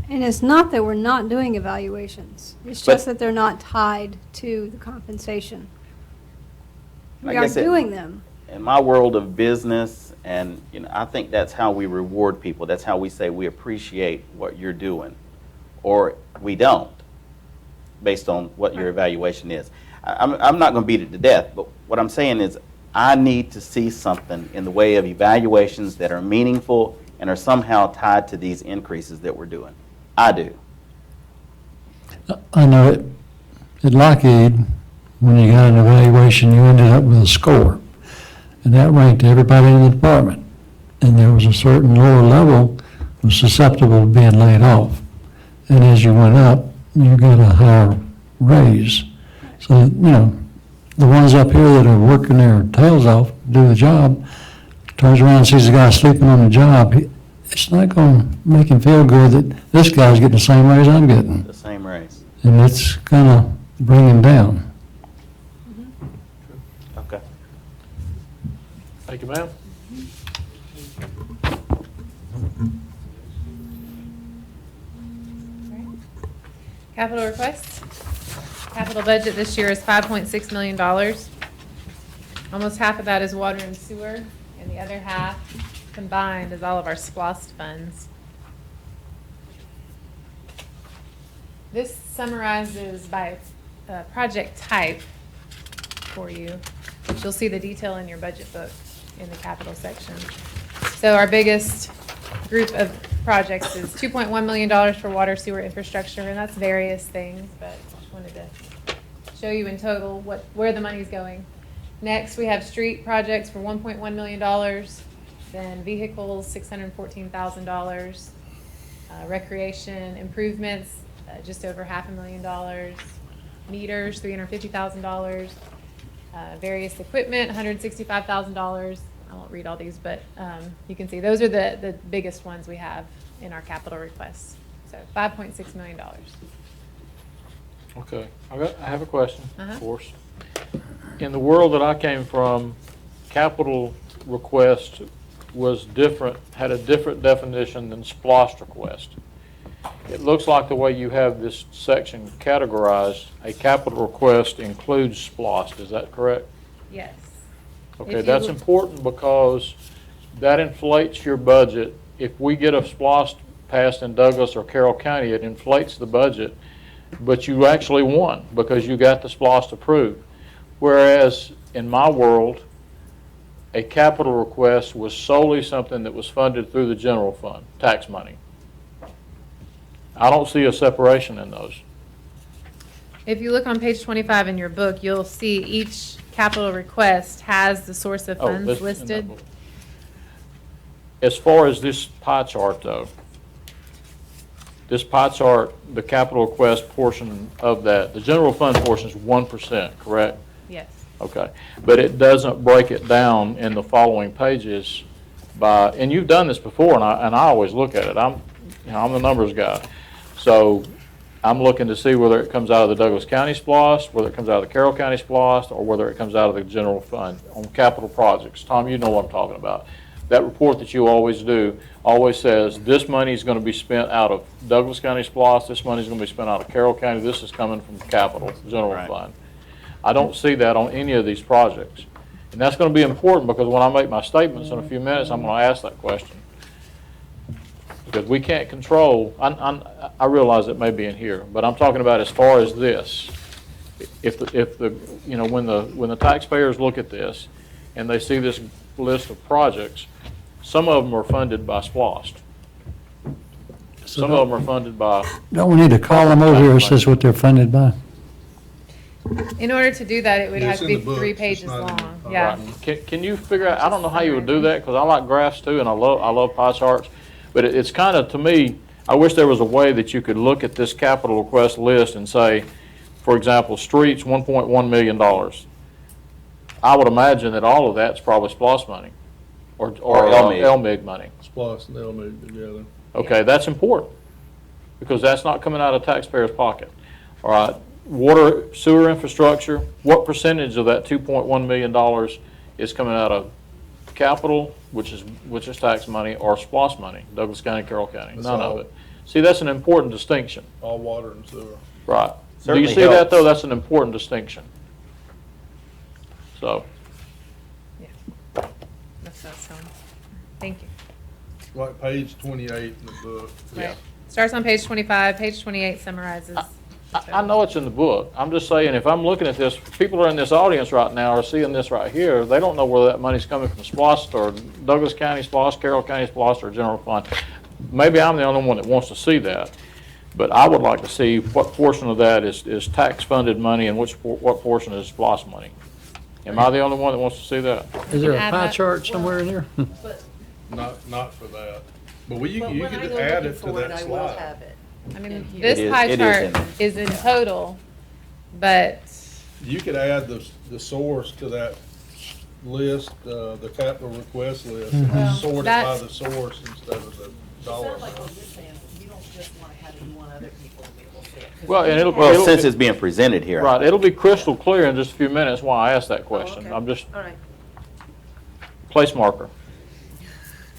S10: And it's not that we're not doing evaluations. It's
S3: But-
S10: just that they're not tied to the compensation. We
S3: I
S10: are
S3: guess
S10: doing them.
S3: In my world of business, and you know, I think that's how we reward people. That's how we say we appreciate what you're doing, or we don't, based on what your evaluation is. I'm not going to beat it to death, but what I'm saying is I need to see something in the way of evaluations that are meaningful and are somehow tied to these increases that we're doing. I do.
S4: I know at Lockheed, when you got an evaluation, you ended up with a score. And that ranked everybody in the department. And there was a certain lower level was susceptible to being laid off. And as you went up, you got a higher raise. So, you know, the ones up here that are working their tails off, do the job, turns around and sees a guy sleeping on the job, it's not going to make him feel good that this guy's getting the same raise I'm getting.
S3: The same race.
S4: And it's going to bring him down.
S3: Okay.
S1: Thank you, ma'am.
S7: Capital requests. Capital budget this year is $5.6 million. Almost half of that is water and sewer, and the other half combined is all of our SPOSS funds. This summarizes by project type for you, but you'll see the detail in your budget book in the capital section. So our biggest group of projects is $2.1 million for water sewer infrastructure, and that's various things, but just wanted to show you in total where the money's going. Next, we have street projects for $1.1 million, then vehicles, $614,000, recreation improvements, just over $500,000, meters, $350,000, various equipment, $165,000. I won't read all these, but you can see those are the biggest ones we have in our capital requests. So $5.6 million.
S1: Okay, I have a question,
S7: Uh-huh.
S1: of course. In the world that I came from, capital request was different, had a different definition than SPOS request. It looks like the way you have this section categorized, a capital request includes SPOS, is that correct?
S7: Yes.
S1: Okay,
S7: If
S1: that's
S7: you-
S1: important because that inflates your budget. If we get a SPOS passed in Douglas or Carroll County, it inflates the budget, but you actually won because you got the SPOS approved. Whereas in my world, a capital request was solely something that was funded through the general fund, tax money. I don't see a separation in those.
S7: If you look on page 25 in your book, you'll see each capital request has the source of
S1: Oh,
S7: funds
S1: this- in that
S7: listed.
S1: book. As far as this pie chart, though, this pie chart, the capital request portion of that, the general fund portion is 1%, correct?
S7: Yes.
S1: Okay, but it doesn't break it down in the following pages by, and you've done this before, and I always look at it. I'm the numbers guy. So I'm looking to see whether it comes out of the Douglas County SPOS, whether it comes out of the Carroll County SPOS, or whether it comes out of the general fund on capital projects. Tom, you know what I'm talking about. That report that you always do always says this money is going to be spent out of Douglas County SPOS, this money is going to be spent out of Carroll County, this is coming from capital, general
S3: Right.
S1: fund. I don't see that on any of these projects. And that's going to be important because when I make my statements in a few minutes, I'm going to ask that question. Because we can't control, I realize it may be in here, but I'm talking about as far as this. If the you know, when the taxpayers look at this and they see this list of projects, some of them are funded by SPOS. Some of them are funded by,
S4: Don't we need to call them over here, says what they're funded by?
S7: In order to do that, it would
S13: Yeah,
S7: have
S13: it's
S7: to
S13: in
S7: be
S13: the book,
S7: 3
S13: it's
S7: pages
S13: not in the
S7: long.
S13: file.
S7: Yeah.
S1: can you figure out, I don't know how you would do that because I like graphs too and I love pie charts. But it's kind of, to me, I wish there was a way that you could look at this capital request list and say, for example, streets, $1.1 million. I would imagine that all of that's probably SPOS money or
S3: LMIG.
S1: LMIG money.
S13: SPOS and LMIG together.
S1: Okay, that's important because that's not coming out of taxpayers' pocket. All right, water, sewer infrastructure, what percentage of that $2.1 million is coming out of capital, which is tax money, or SPOS money, Douglas County, Carroll County?
S13: That's
S1: None of
S13: all.
S1: it. See, that's an important distinction.
S13: All water and sewer.
S1: Right. Do
S3: Certainly
S1: you see that, though?
S3: helps.
S1: That's an important distinction. So,
S7: That's what I was telling you. Thank you.
S13: Like page 28 in the book.
S7: Right. Starts on page 25. Page 28 summarizes. the
S1: I
S7: total.
S1: know it's in the book. I'm just saying, if I'm looking at this, people are in this audience right now are seeing this right here, they don't know whether that money's coming from SPOS or Douglas County SPOS, Carroll County SPOS, or general fund. Maybe I'm the only one that wants to see that, but I would like to see what portion of that is tax-funded money and what portion is SPOS money. Am I the only one that wants to see that?
S4: Is there a
S7: Add
S4: pie
S7: that.
S4: chart somewhere in there?
S13: Not for that. But you
S8: But
S13: could
S8: when I
S13: add
S8: go
S13: it
S8: looking
S13: to
S8: for it,
S13: that
S8: I will
S13: slide.
S8: have it.
S7: I mean,
S8: in here.
S7: this
S3: It is-
S7: pie
S3: it is
S7: chart
S3: in there.
S7: is in total, but
S13: You could add the source to that list, the capital request list,
S4: Mhm.
S13: and sort it by
S7: That's-
S13: the source instead of the
S8: It
S13: dollar
S8: sounds like what
S13: amount.
S8: you're saying, you don't just want to have it, you want other people to be able to see it. 'Cause
S1: Well, and it'll-
S3: Well, since it's being presented here.
S1: Right, it'll be crystal clear in just a few minutes why I asked that question.
S8: okay.
S1: I'm just,
S8: All right.
S1: place marker,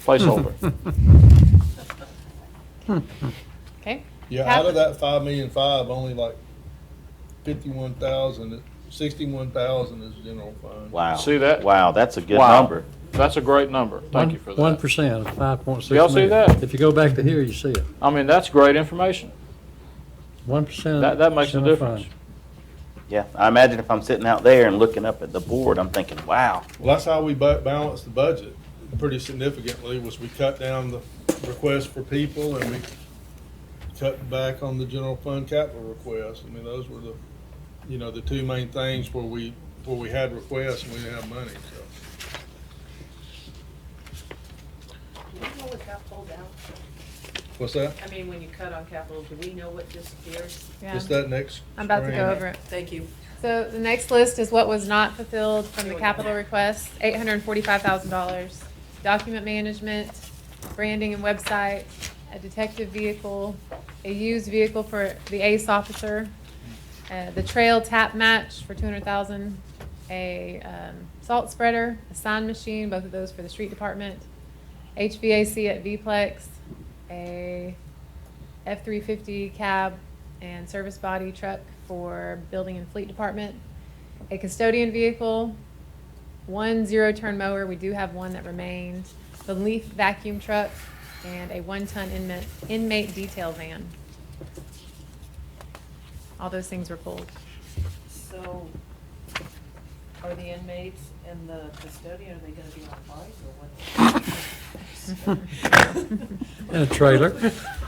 S1: placeholder.
S7: okay.
S13: Yeah, out of that 5,000,005, only like 61,000 is general fund.
S3: Wow.
S1: See that?
S3: Wow, that's a good
S1: Wow.
S3: number.
S1: That's a great number. Thank you for that.
S4: 1% of 5.6
S1: Y'all see
S4: million.
S1: that?
S4: If you go back to here, you see it.
S1: I mean, that's great information.
S4: 1%.
S1: That makes a
S4: general
S1: difference.
S4: fund.
S3: Yeah, I imagine if I'm sitting out there and looking up at the board, I'm thinking, wow.
S13: Well, that's how we balanced the budget pretty significantly, was we cut down the request for people and we cut back on the general fund capital requests. I mean, those were the two main things where we had requests and we didn't have money, so.
S8: Do we know what got pulled out?
S13: What's that?
S8: I mean, when you cut on capital, do we know what disappears?
S7: Yeah.
S13: Just that next.
S7: I'm about to
S13: screen.
S7: go over it.
S8: Thank you.
S7: So the next list is what was not fulfilled from the capital request, $845,000. Document management, branding and website, a detective vehicle, a used vehicle for the ACE officer, the trail tap match for 200,000, a salt spreader, a sign machine, both of those for the street department, HVAC at V-Plex, a F-350 cab and service body truck for building and fleet department, a custodian vehicle, 1 zero-turn mower, we do have one that remained, the leaf vacuum truck, and a 1-ton inmate detail van. All those things were pulled.
S8: So are the inmates and the custodian, are they gonna be on bike or what?
S11: And a trailer.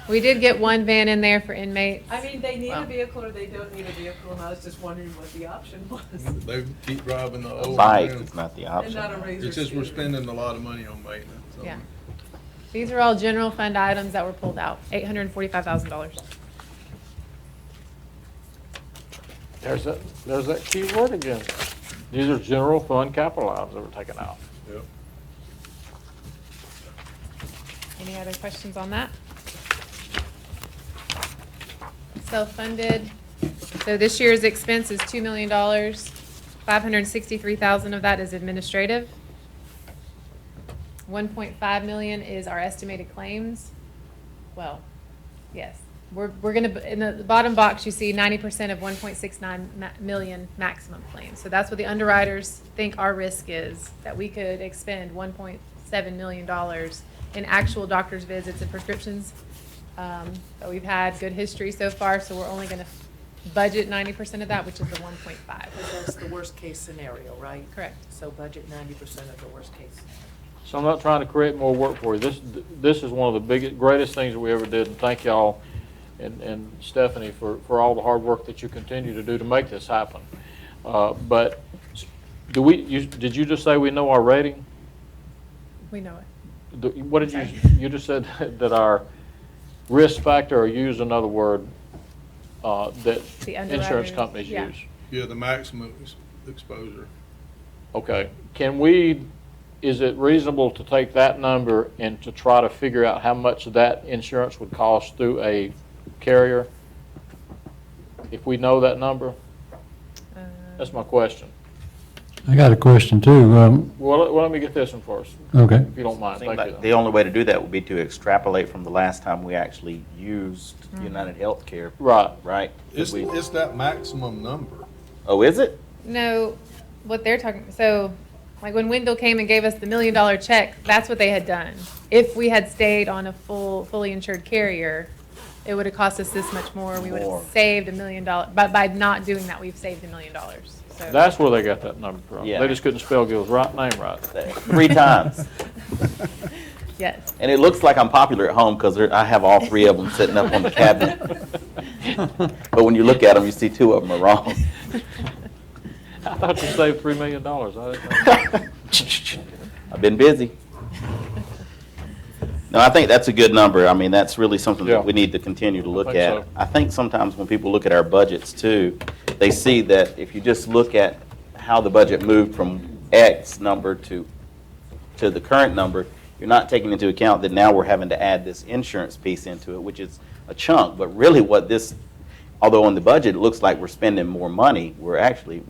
S7: We did get one van in there for inmates.
S8: I mean, they need
S7: Well.
S8: a vehicle or they don't need a vehicle, and I was just wondering what the option was.
S13: They keep driving the
S3: A
S13: old
S3: bike
S13: van.
S3: is not the
S8: And
S3: option.
S8: not a razor
S13: It's just we're
S8: scooter.
S13: spending a lot of money on maintenance.
S7: Yeah. These are all general fund items that were pulled out, $845,000.
S1: There's that key word again. These are general fund capital items that were taken out.
S13: Yep.
S7: Any other questions on that? Self-funded. So this year's expense is $2 million. $563,000 of that is administrative. 1.5 million is our estimated claims. Well, yes. We're gonna, in the bottom box, you see 90% of 1.69 million maximum claims. So that's what the underwriters think our risk is, that we could expend $1.7 million in actual doctor's visits and prescriptions. But we've had good history so far, so we're only gonna budget 90% of that, which is the 1.5.
S8: That's the worst case scenario, right?
S7: Correct.
S8: So budget 90% of the worst case.
S1: So I'm not trying to create more work for you. This is one of the biggest, greatest things that we ever did, and thank y'all and Stephanie for all the hard work that you continue to do to make this happen. But did you just say we know our rating?
S7: We know it.
S1: What did you just said that our risk factor, or use another word, that
S7: The
S1: insurance
S7: underwriters,
S1: companies
S7: yeah.
S1: use?
S13: Yeah, the maximum exposure.
S1: Okay, is it reasonable to take that number and to try to figure out how much that insurance would cost through a carrier? If we know that number? That's my question.
S4: I got a question too.
S1: Well, let me get this one first,
S4: Okay.
S1: if you don't mind.
S3: Seems
S1: Thank
S3: like
S1: you.
S3: the only way to do that would be to extrapolate from the last time we actually used United Healthcare,
S1: Right.
S3: right?
S13: It's
S3: We-
S13: that maximum number.
S3: Oh, is it?
S7: No, what they're talking, so, like when Wendell came and gave us the $1 million check, that's what they had done. If we had stayed on a fully insured carrier, it would have cost us this much more. We would
S3: More.
S7: have saved $1 million. But by not doing that, we've saved $1 million. So
S1: That's where they got that number from.
S3: Yeah.
S1: They just couldn't spell Gil's name right.
S3: 3 times.
S7: yes.
S3: And it looks like I'm popular at home because I have all 3 of them sitting up on the cabinet. But when you look at them, you see 2 of them are wrong.
S1: I thought you saved $3 million. I didn't know.
S3: I've been busy. No, I think that's a good number. I mean, that's really something
S1: Yeah.
S3: that we need to continue to look
S1: think
S3: at.
S1: so.
S3: I think sometimes when people look at our budgets too, they see that if you just look at how the budget moved from X number to the current number, you're not taking into account that now we're having to add this insurance piece into it, which is a chunk. But really what this, although on the budget it looks like we're spending more money, we're actually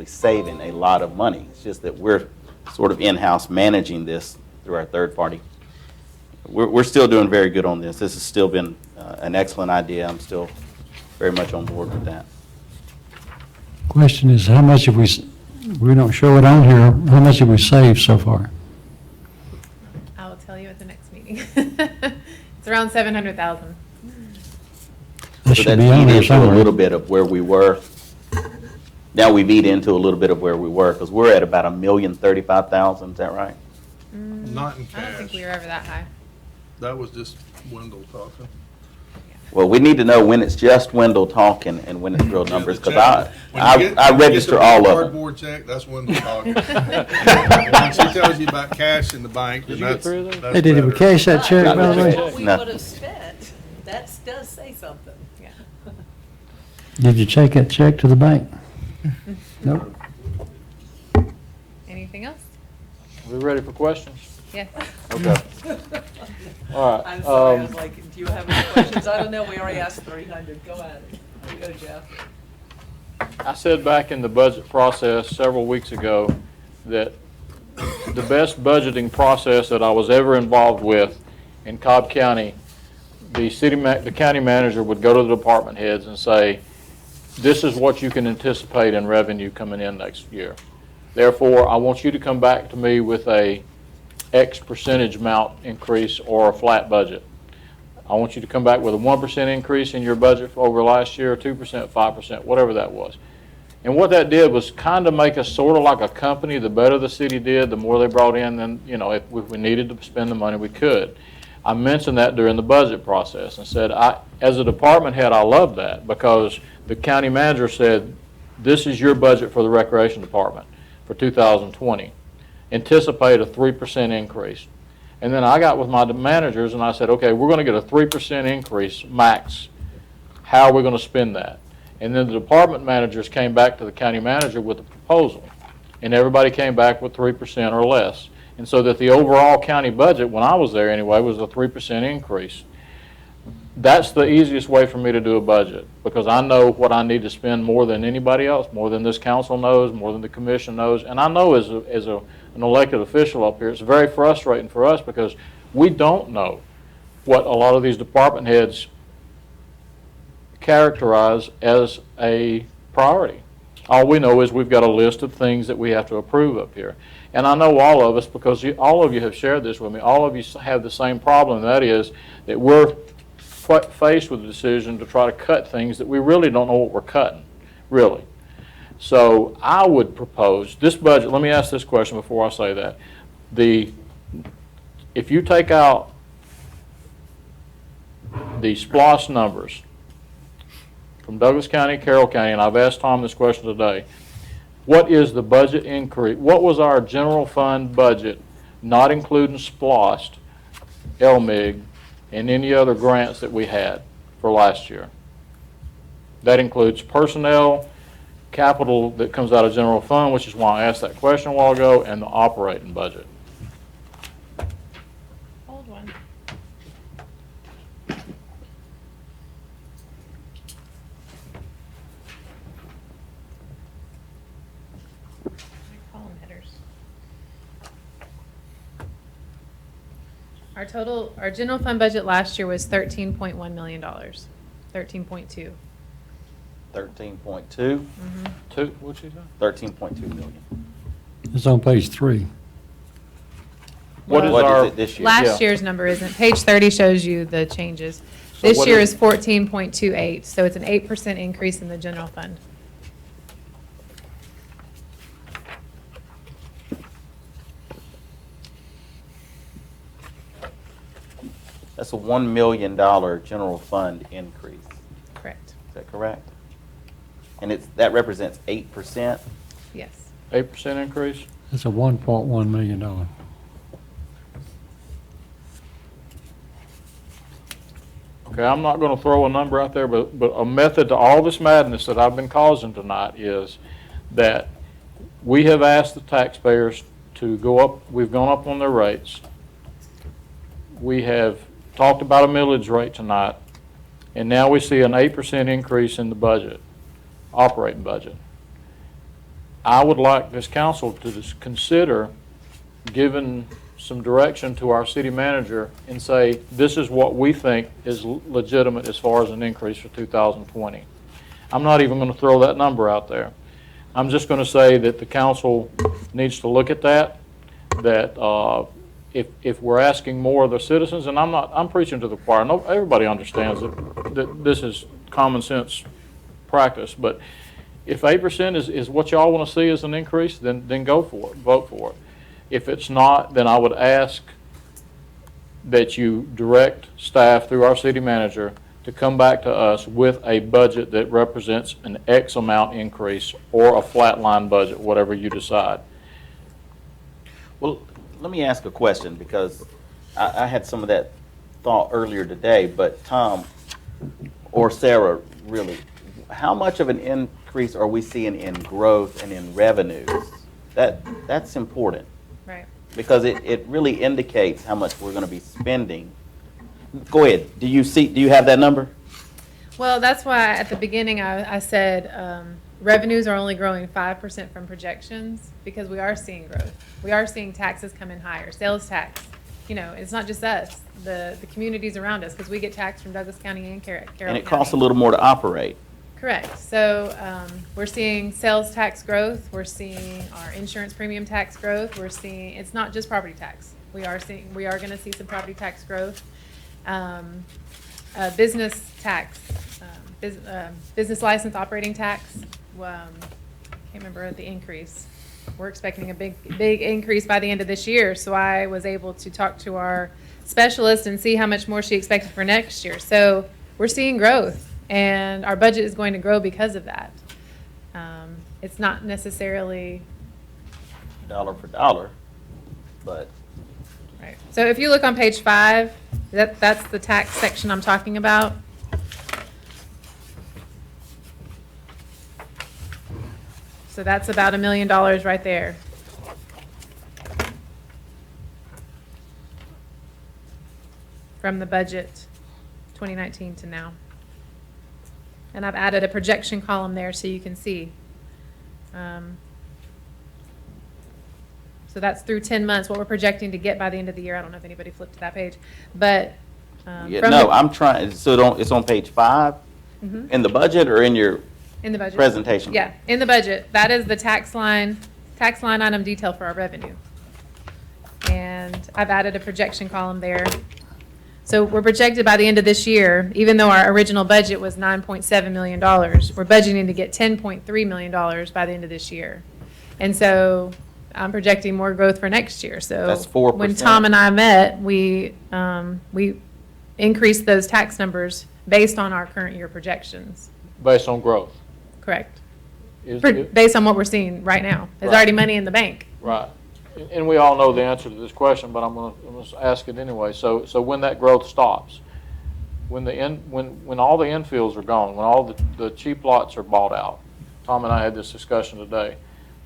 S3: saving a lot of money. It's just that we're sort of in-house managing this through our third party. We're still doing very good on this. This has still been an excellent idea. I'm still very much on board with that.
S4: Question is, how much have we don't show it on here, how much have we saved so far?
S7: I will tell you at the next meeting. It's around 700,000.
S4: That
S3: So
S4: should
S3: that's
S4: be on
S3: eat
S4: there
S3: into a
S4: somewhere.
S3: little bit of where we were. Now we've eat into a little bit of where we were because we're at about $1,035,000. Is that right?
S13: Not in
S7: I don't think
S13: cash.
S7: we were ever that high.
S13: That was just Wendell talking.
S3: Well, we need to know when it's just Wendell talking and when it's real numbers because
S13: When
S3: I
S13: you get the
S3: register all of them.
S13: Cardboard check, that's Wendell talking. When she tells you about cash in the bank,
S1: Did
S13: then
S1: you get 3 of those?
S13: that's
S4: Hey, did we
S13: better.
S4: cash that check, by the way?
S8: What we
S3: No.
S8: would have spent, that does say something.
S7: Yeah.
S4: Did you take that check to the bank? Nope.
S7: Anything else?
S1: We ready for questions?
S7: Yes.
S1: Okay. All right.
S9: I'm sorry, I was like, do you have any questions? I don't know, we already asked 300, go at it. There you go, Jeff.
S1: I said back in the budget process several weeks ago that the best budgeting process that I was ever involved with in Cobb County, the county manager would go to the department heads and say, this is what you can anticipate in revenue coming in next year. Therefore, I want you to come back to me with a X percentage amount increase or a flat budget. I want you to come back with a 1% increase in your budget over last year, 2%, 5%, whatever that was. And what that did was kind of make us sort of like a company. The better the city did, the more they brought in, then, you know, if we needed to spend the money, we could. I mentioned that during the budget process and said, as a department head, I love that because the county manager said, this is your budget for the recreation department for 2020. Anticipate a 3% increase. And then I got with my managers and I said, okay, we're going to get a 3% increase max. How are we going to spend that? And then the department managers came back to the county manager with a proposal. And everybody came back with 3% or less. And so that the overall county budget, when I was there anyway, was a 3% increase. That's the easiest way for me to do a budget because I know what I need to spend more than anybody else, more than this council knows, more than the commission knows. And I know as an elected official up here, it's very frustrating for us because we don't know what a lot of these department heads characterize as a priority. All we know is we've got a list of things that we have to approve up here. And I know all of us, because all of you have shared this with me, all of you have the same problem, and that is that we're faced with the decision to try to cut things that we really don't know what we're cutting, really. So I would propose, this budget, let me ask this question before I say that. If you take out the SPLOST numbers from Douglas County, Carroll County, and I've asked Tom this question today, what is the budget increase? What was our general fund budget, not including SPLOST, LMIG, and any other grants that we had for last year? That includes personnel, capital that comes out of general fund, which is why I asked that question a while ago, and the operating budget.
S7: Hold one. Column headers. Our general fund budget last year was $13.1 million, 13.2.
S3: 13.2,
S1: What'd you say?
S3: 13.2 million.
S4: It's on page 3.
S1: What is
S3: What
S1: our,
S3: is it this year?
S7: Last year's number isn't. Page 30 shows you the changes.
S1: So
S7: This
S1: what
S7: year
S1: is-
S7: is 14.28, so it's an 8% increase in the general fund.
S3: That's a $1 million general fund increase.
S7: Correct.
S3: Is that correct? And that represents 8%?
S7: Yes.
S1: 8% increase?
S4: That's a $1.1 million.
S1: Okay, I'm not going to throw a number out there, but a method to all this madness that I've been causing tonight is that we have asked the taxpayers to go up, we've gone up on their rates. We have talked about a millage rate tonight, and now we see an 8% increase in the budget, operating budget. I would like this council to just consider giving some direction to our city manager and say, this is what we think is legitimate as far as an increase for 2020. I'm not even going to throw that number out there. I'm just going to say that the council needs to look at that, if we're asking more of the citizens, and I'm preaching to the choir. No, everybody understands that this is common sense practice, but if 8% is what y'all want to see as an increase, then go for it, vote for it. If it's not, then I would ask that you direct staff through our city manager to come back to us with a budget that represents an X amount increase or a flatline budget, whatever you decide.
S3: Well, let me ask a question because I had some of that thought earlier today, but Tom or Sarah, really, how much of an increase are we seeing in growth and in revenues? That's important.
S7: Right.
S3: because it really indicates how much we're going to be spending. Go ahead. Do you have that number?
S7: Well, that's why at the beginning I said revenues are only growing 5% from projections, because we are seeing growth. We are seeing taxes come in higher, sales tax. You know, it's not just us, the communities around us, because we get taxed from Douglas County and Carroll County.
S3: And it costs a little more to operate.
S7: Correct. So we're seeing sales tax growth. We're seeing our insurance premium tax growth. We're seeing, it's not just property tax. We are going to see some property tax growth. Business tax, business license operating tax. Can't remember the increase. We're expecting a big increase by the end of this year. So I was able to talk to our specialist and see how much more she expected for next year. So we're seeing growth, and our budget is going to grow because of that. It's not necessarily
S3: Dollar for dollar, but
S7: right. So if you look on page 5, that's the tax section I'm talking about. So that's about $1 million right there. From the budget 2019 to now. And I've added a projection column there so you can see. So that's through 10 months, what we're projecting to get by the end of the year. I don't know if anybody flipped to that page, but
S3: I'm trying. So it's on page 5 in the budget or in your
S7: in the budget
S3: presentation.
S7: Yeah, in the budget. That is the tax line item detail for our revenue. And I've added a projection column there. So we're projected by the end of this year, even though our original budget was $9.7 million, we're budgeting to get $10.3 million by the end of this year. And so I'm projecting more growth for next year. So
S3: That's 4%.
S7: When Tom and I met, we increased those tax numbers based on our current year projections.
S1: Based on growth.
S7: Correct.
S1: Is
S7: Based on what we're seeing right now. There's
S1: Right.
S7: already money in the bank.
S1: Right. And we all know the answer to this question, but I'm gonna ask it anyway. So when that growth stops, when all the infields are gone, when all the cheap lots are bought out, Tom and I had this discussion today,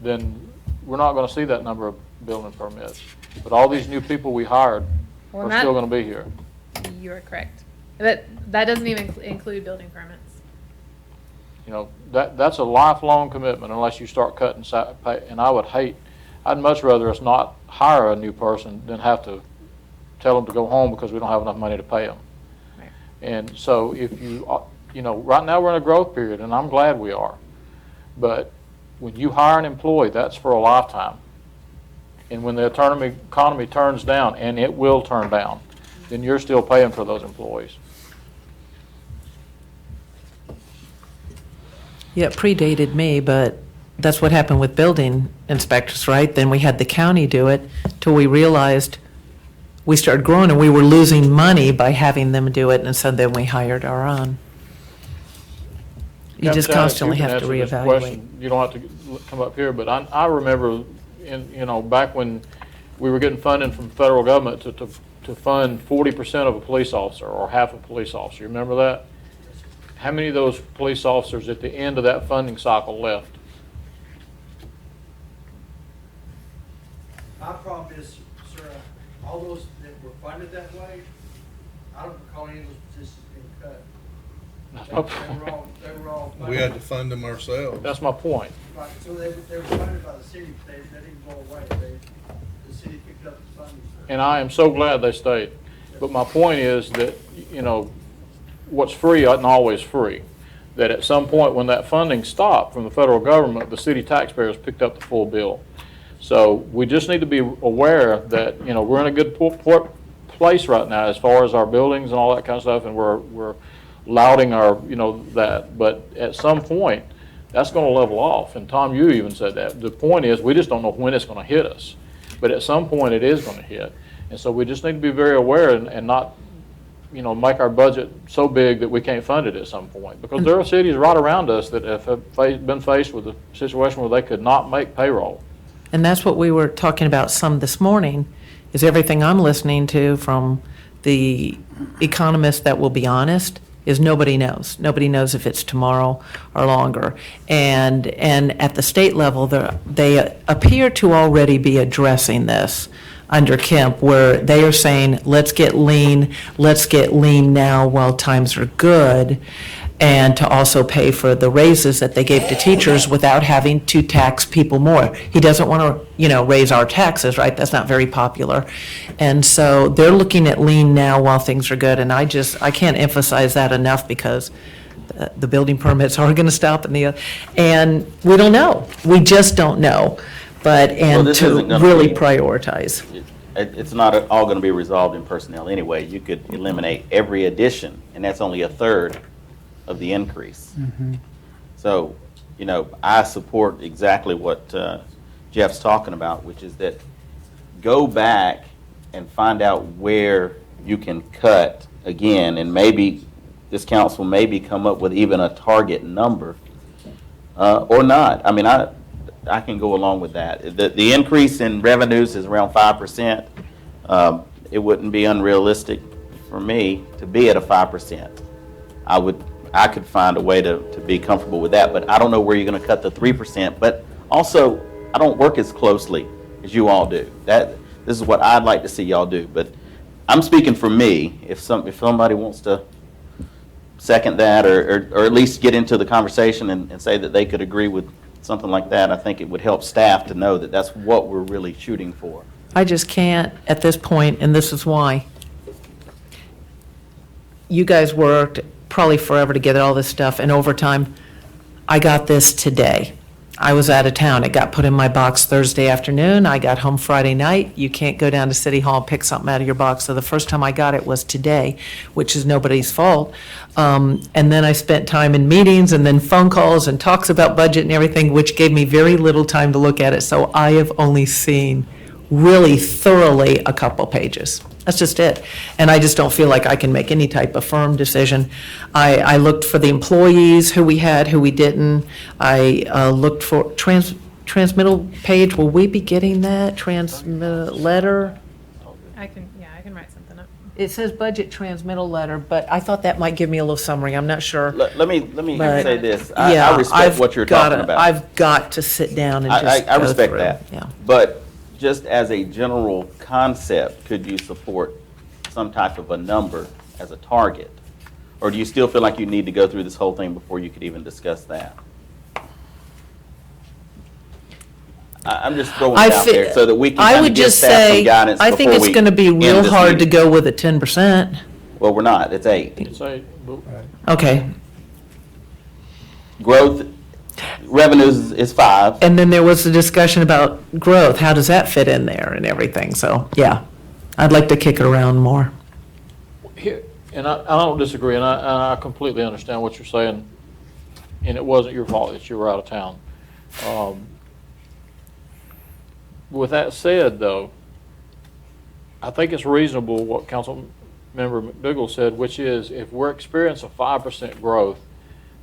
S1: then we're not gonna see that number of building permits. But all these new people we hired
S7: Well,
S1: are still gonna be here.
S7: You are correct. That doesn't even include building permits.
S1: You know, that's a lifelong commitment unless you start cutting pay. And I'd much rather us not hire a new person than have to tell them to go home because we don't have enough money to pay them.
S7: Right.
S1: And so if right now we're in a growth period, and I'm glad we are. But when you hire an employee, that's for a lifetime. And when the economy turns down, and it will turn down, then you're still paying for those employees.
S9: Yeah, it predated me, but that's what happened with building inspectors, right? Then we had the county do it till we realized we started growing and we were losing money by having them do it, and so then we hired our own. You just
S1: Captain,
S9: constantly
S1: you can
S9: have to
S1: answer this
S9: reevaluate.
S1: question. You don't have to come up here, but I remember back when we were getting funding from the federal government to fund 40% of a police officer or half a police officer. You remember that? How many of those police officers at the end of that funding cycle left?
S14: My problem is, sir, all those that were funded that way, I don't recall any of those positions being cut.
S1: That's
S14: They
S1: my
S14: were all funded.
S13: We had to fund them ourselves.
S1: That's my point.
S14: Right, so they were funded by the city, but they didn't go away. The city picked up the funding.
S1: And I am so glad they stayed. But my point is that, what's free isn't always free. That at some point when that funding stopped from the federal government, the city taxpayers picked up the full bill. So we just need to be aware that, we're in a good place right now as far as our buildings and all that kind of stuff, and we're lauding our, that. But at some point, that's going to level off. And Tom, you even said that. The point is, we just don't know when it's going to hit us. But at some point, it is going to hit. And so we just need to be very aware and not, make our budget so big that we can't fund it at some point. Because there are cities right around us that have been faced with a situation where they could not make payroll.
S9: And that's what we were talking about some this morning, is everything I'm listening to from the economists that will be honest, is nobody knows. Nobody knows if it's tomorrow or longer. And at the state level, they appear to already be addressing this. under Kemp, where they are saying, let's get lean now while times are good, and to also pay for the raises that they gave to teachers without having to tax people more. He doesn't want to, raise our taxes, right? That's not very popular. And so they're looking at lean now while things are good, and I can't emphasize that enough, because the building permits are going to stop and we don't know. We just don't know. And
S3: this
S9: to
S3: isn't gonna
S9: really
S3: be-
S9: prioritize.
S3: It's not all going to be resolved in personnel anyway. You could eliminate every addition, and that's only a third of the increase. So, I support exactly what Jeff's talking about, which is that go back and find out where you can cut again, and maybe this council maybe come up with even a target number, or not. I mean, I can go along with that. The increase in revenues is around 5%. It wouldn't be unrealistic for me to be at a 5%. I could find a way to be comfortable with that, but I don't know where you're going to cut the 3%. But also, I don't work as closely as you all do. This is what I'd like to see y'all do. But I'm speaking for me. If somebody wants to second that, or at least get into the conversation and say that they could agree with something like that, I think it would help staff to know that that's what we're really shooting for.
S9: I just can't at this point, and this is why. You guys worked probably forever to get all this stuff, and over time, I got this today. I was out of town. It got put in my box Thursday afternoon. I got home Friday night. You can't go down to City Hall and pick something out of your box. So the first time I got it was today, which is nobody's fault. And then I spent time in meetings and then phone calls and talks about budget and everything, which gave me very little time to look at it. So I have only seen really thoroughly a couple pages. That's just it. And I just don't feel like I can make any type of firm decision. I looked for the employees, who we had, who we didn't. I looked for transmittal page. Will we be getting that transmittal letter?
S7: I can write something up.
S9: It says budget transmittal letter, but I thought that might give me a little summary. I'm not sure.
S3: Let me
S9: But-
S3: say this.
S9: Yeah,
S3: I respect what you're talking about.
S9: I've got to sit down and just
S3: I
S9: go
S3: respect
S9: through.
S3: that.
S9: Yeah.
S3: But just as a general concept, could you support some type of a number as a target? Or do you still feel like you need to go through this whole thing before you could even discuss that? I'm just throwing it out there so that we can
S9: I
S3: kind
S9: would
S3: of give
S9: just
S3: staff
S9: say,
S3: some guidance
S9: I think
S3: before
S9: it's
S3: we
S9: going to be
S3: end
S9: real
S3: this
S9: hard to
S3: meeting.
S9: go with a 10%.
S3: Well, we're not. It's 8.
S1: It's a,
S9: Okay.
S3: Growth, revenues is 5.
S9: And then there was a discussion about growth. How does that fit in there and everything? So, yeah, I'd like to kick it around more.
S1: here, and I don't disagree, and I completely understand what you're saying, and it wasn't your fault that you were out of town. With that said, though, I think it's reasonable what Councilmember McDougall said, which is if we're experiencing a 5% growth,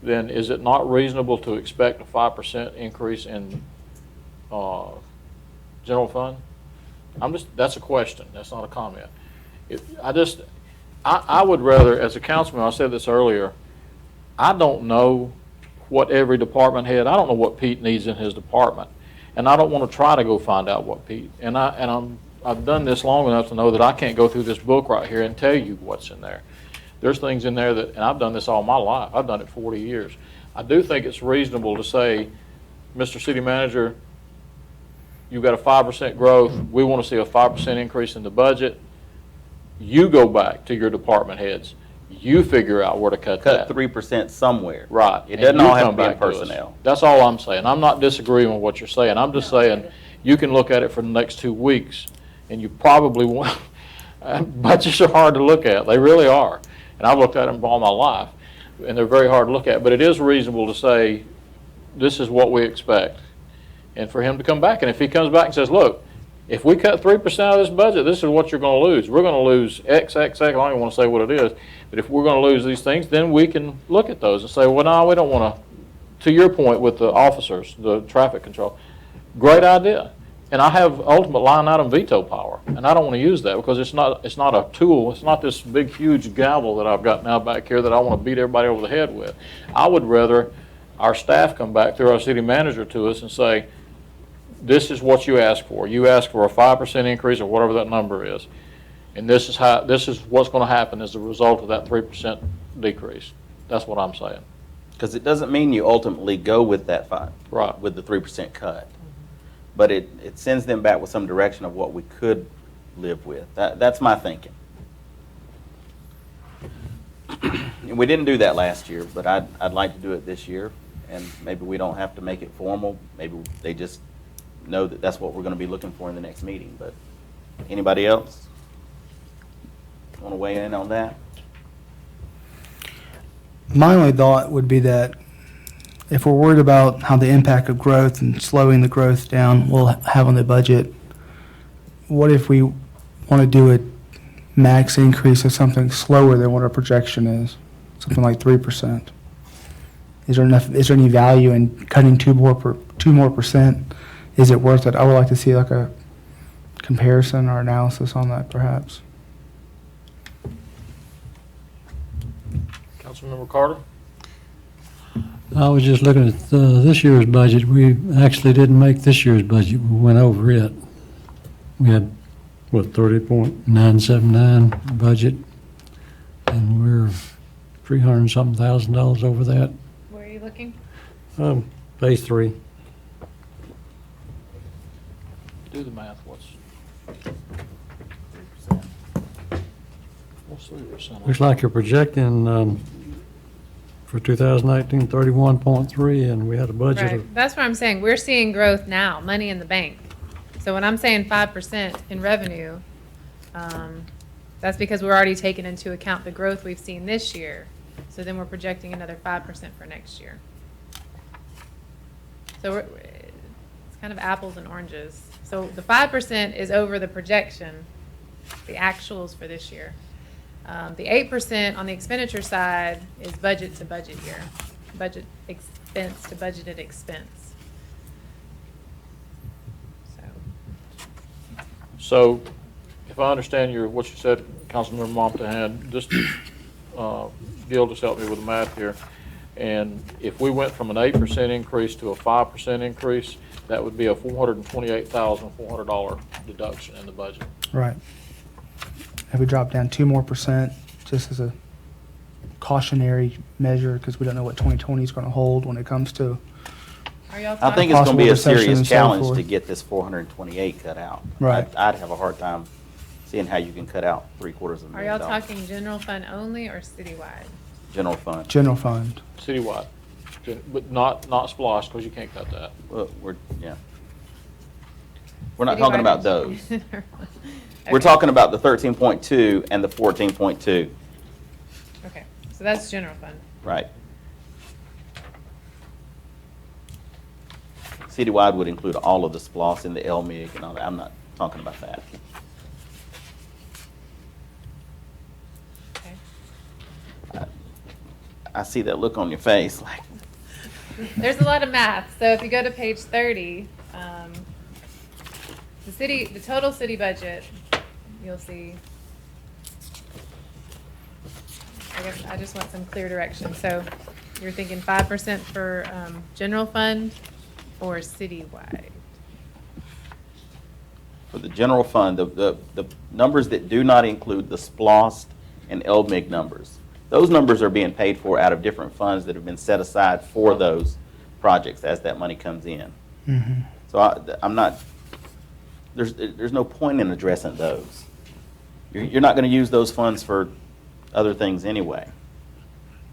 S1: then is it not reasonable to expect a 5% increase in general fund? That's a question, that's not a comment. I would rather, as a councilman, I said this earlier, I don't know what every department head, I don't know what Pete needs in his department. And I don't want to try to go find out what Pete, I've done this long enough to know that I can't go through this book right here and tell you what's in there. There's things in there that, and I've done this all my life, I've done it 40 years. I do think it's reasonable to say, Mr. City Manager, you've got a 5% growth, we want to see a 5% increase in the budget. You go back to your department heads, you figure out where to cut that.
S3: Cut 3% somewhere.
S1: Right.
S3: It
S1: And
S3: doesn't
S1: you
S3: all have
S1: come
S3: to be in
S1: back to us.
S3: personnel.
S1: That's all I'm saying. I'm not disagreeing with what you're saying. I'm just saying, you can look at it for the next 2 weeks, and you probably won't. Budgets are hard to look at. They really are. And I've looked at them all my life, and they're very hard to look at. But it is reasonable to say, this is what we expect. And for him to come back, and if he comes back and says, look, if we cut 3% of this budget, this is what you're going to lose. We're going to lose X. I don't even want to say what it is. But if we're going to lose these things, then we can look at those and say, well, no, we don't want to your point with the officers, the traffic control, great idea. And I have ultimate line item veto power, and I don't want to use that because it's not a tool. It's not this big, huge gavel that I've got now back here that I want to beat everybody over the head with. I would rather our staff come back through our city manager to us and say, this is what you ask for. You ask for a 5% increase or whatever that number is. And this is what's going to happen as a result of that 3% decrease. That's what I'm saying.
S3: Because it doesn't mean you ultimately go with that
S1: Right.
S3: with the 3% cut. But it sends them back with some direction of what we could live with. That's my thinking. And we didn't do that last year, but I'd like to do it this year. And maybe we don't have to make it formal. Maybe they just know that that's what we're going to be looking for in the next meeting. But anybody else want to weigh in on that?
S12: My only thought would be that if we're worried about how the impact of growth and slowing the growth down will have on the budget, what if we want to do a max increase of something slower than what our projection is, something like 3%? Is there any value in cutting 2 more percent? Is it worth it? I would like to see like a comparison or analysis on that, perhaps.
S1: Councilmember Carter?
S4: I was just looking at this year's budget. We actually didn't make this year's budget. We went over it. We had, what, 30.979 budget, and we're $300-something thousand over that.
S7: Where are you looking?
S4: Phase 3.
S1: Do the math. What's 3%?
S4: Looks like you're projecting for 2019, 31.3, and we had a budget
S7: Right,
S4: of,
S7: that's what I'm saying. We're seeing growth now, money in the bank. So when I'm saying 5% in revenue, that's because we're already taking into account the growth we've seen this year. So then we're projecting another 5% for next year. So it's kind of apples and oranges. So the 5% is over the projection, the actuals for this year. The 8% on the expenditure side is budget to budget year, budget expense to budgeted expense.
S1: So, if I understand what you said, Councilmember Montahan, just, Gil just helped me with the math here. And if we went from an 8% increase to a 5% increase, that would be a $428,400 deduction in the budget.
S12: Right. If we drop down 2 more percent, just as a cautionary measure, because we don't know what 2020 is going to hold when it comes to.
S7: Are y'all
S3: I think
S7: talking?
S3: it's going to be a
S12: Possible recession
S3: serious
S12: and so
S3: challenge
S12: forth.
S3: to get this 428 cut out.
S12: Right.
S3: I'd have a hard time seeing how you can cut out $750,000.
S7: Are y'all talking general fund only or citywide?
S3: General fund.
S12: General fund.
S1: Citywide, but not SPOS, because you can't cut that.
S3: Well, we're not talking
S7: Citywide
S3: about
S7: is-
S3: those. We're
S7: Okay.
S3: talking about the 13.2 and the 14.2,
S7: Okay, so that's general fund.
S3: right? Citywide would include all of the SPOS and the LMIG and all that. I'm not talking about that.
S7: Okay.
S3: I see that look on your face, like,
S7: There's a lot of math. So if you go to page 30, the total city budget, you'll see. I guess I just want some clear direction. So you're thinking 5% for general fund or citywide?
S3: for the general fund, the numbers that do not include the SPOS and LMIG numbers. Those numbers are being paid for out of different funds that have been set aside for those projects as that money comes in.
S12: Mm-hmm.
S3: So I'm not, there's no point in addressing those. You're not going to use those funds for other things anyway.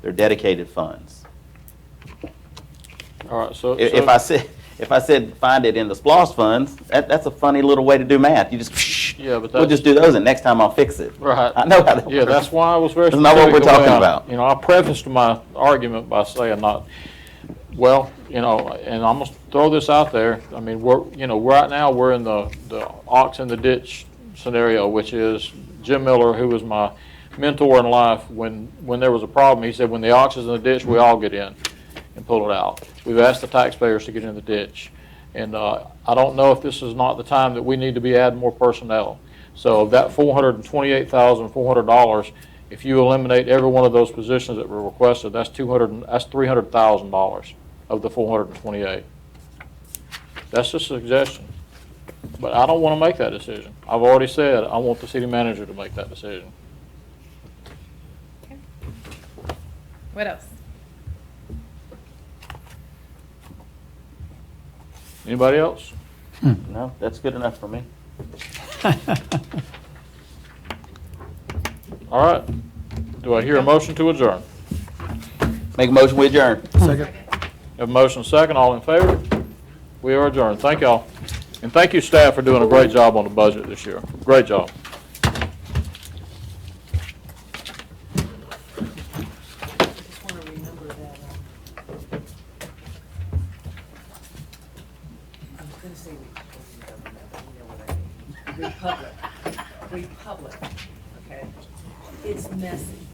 S3: They're dedicated funds.
S1: All right, so.
S3: If I said find it in the SPOS funds, that's a funny little way to do math. You just,
S1: Yeah, but
S3: we'll
S1: that's.
S3: just do those and next time I'll fix it.
S1: Right.
S3: I know how that
S1: Yeah,
S3: works.
S1: that's why I was very
S3: That's not what we're
S1: specific the way
S3: talking
S1: I-
S3: about.
S1: You know, I prefaced my argument by saying not, well, you know, and I'm gonna throw this out there. I mean, right now, we're in the ox in the ditch scenario, which is Jim Miller, who was my mentor in life. When there was a problem, he said, when the ox is in the ditch, we all get in and pull it out. We've asked the taxpayers to get in the ditch. And I don't know if this is not the time that we need to be adding more personnel. So that $428,400, if you eliminate every one of those positions that were requested, that's $300,000 of the 428. That's a suggestion. But I don't want to make that decision. I've already said I want the city manager to make that decision.
S7: Okay. What else?
S1: Anybody else?
S3: No, that's good enough for me.
S1: All right. Do I hear a motion to adjourn?
S3: Make a motion, we adjourn.
S12: Second.
S1: Have a motion second, all in favor? We are adjourned. Thank y'all. And thank you, staff, for doing a great job on the budget this year. Great job.
S8: Just want to remember that, I was going to say Republican government, but you know what I mean. Republic, okay? It's messy.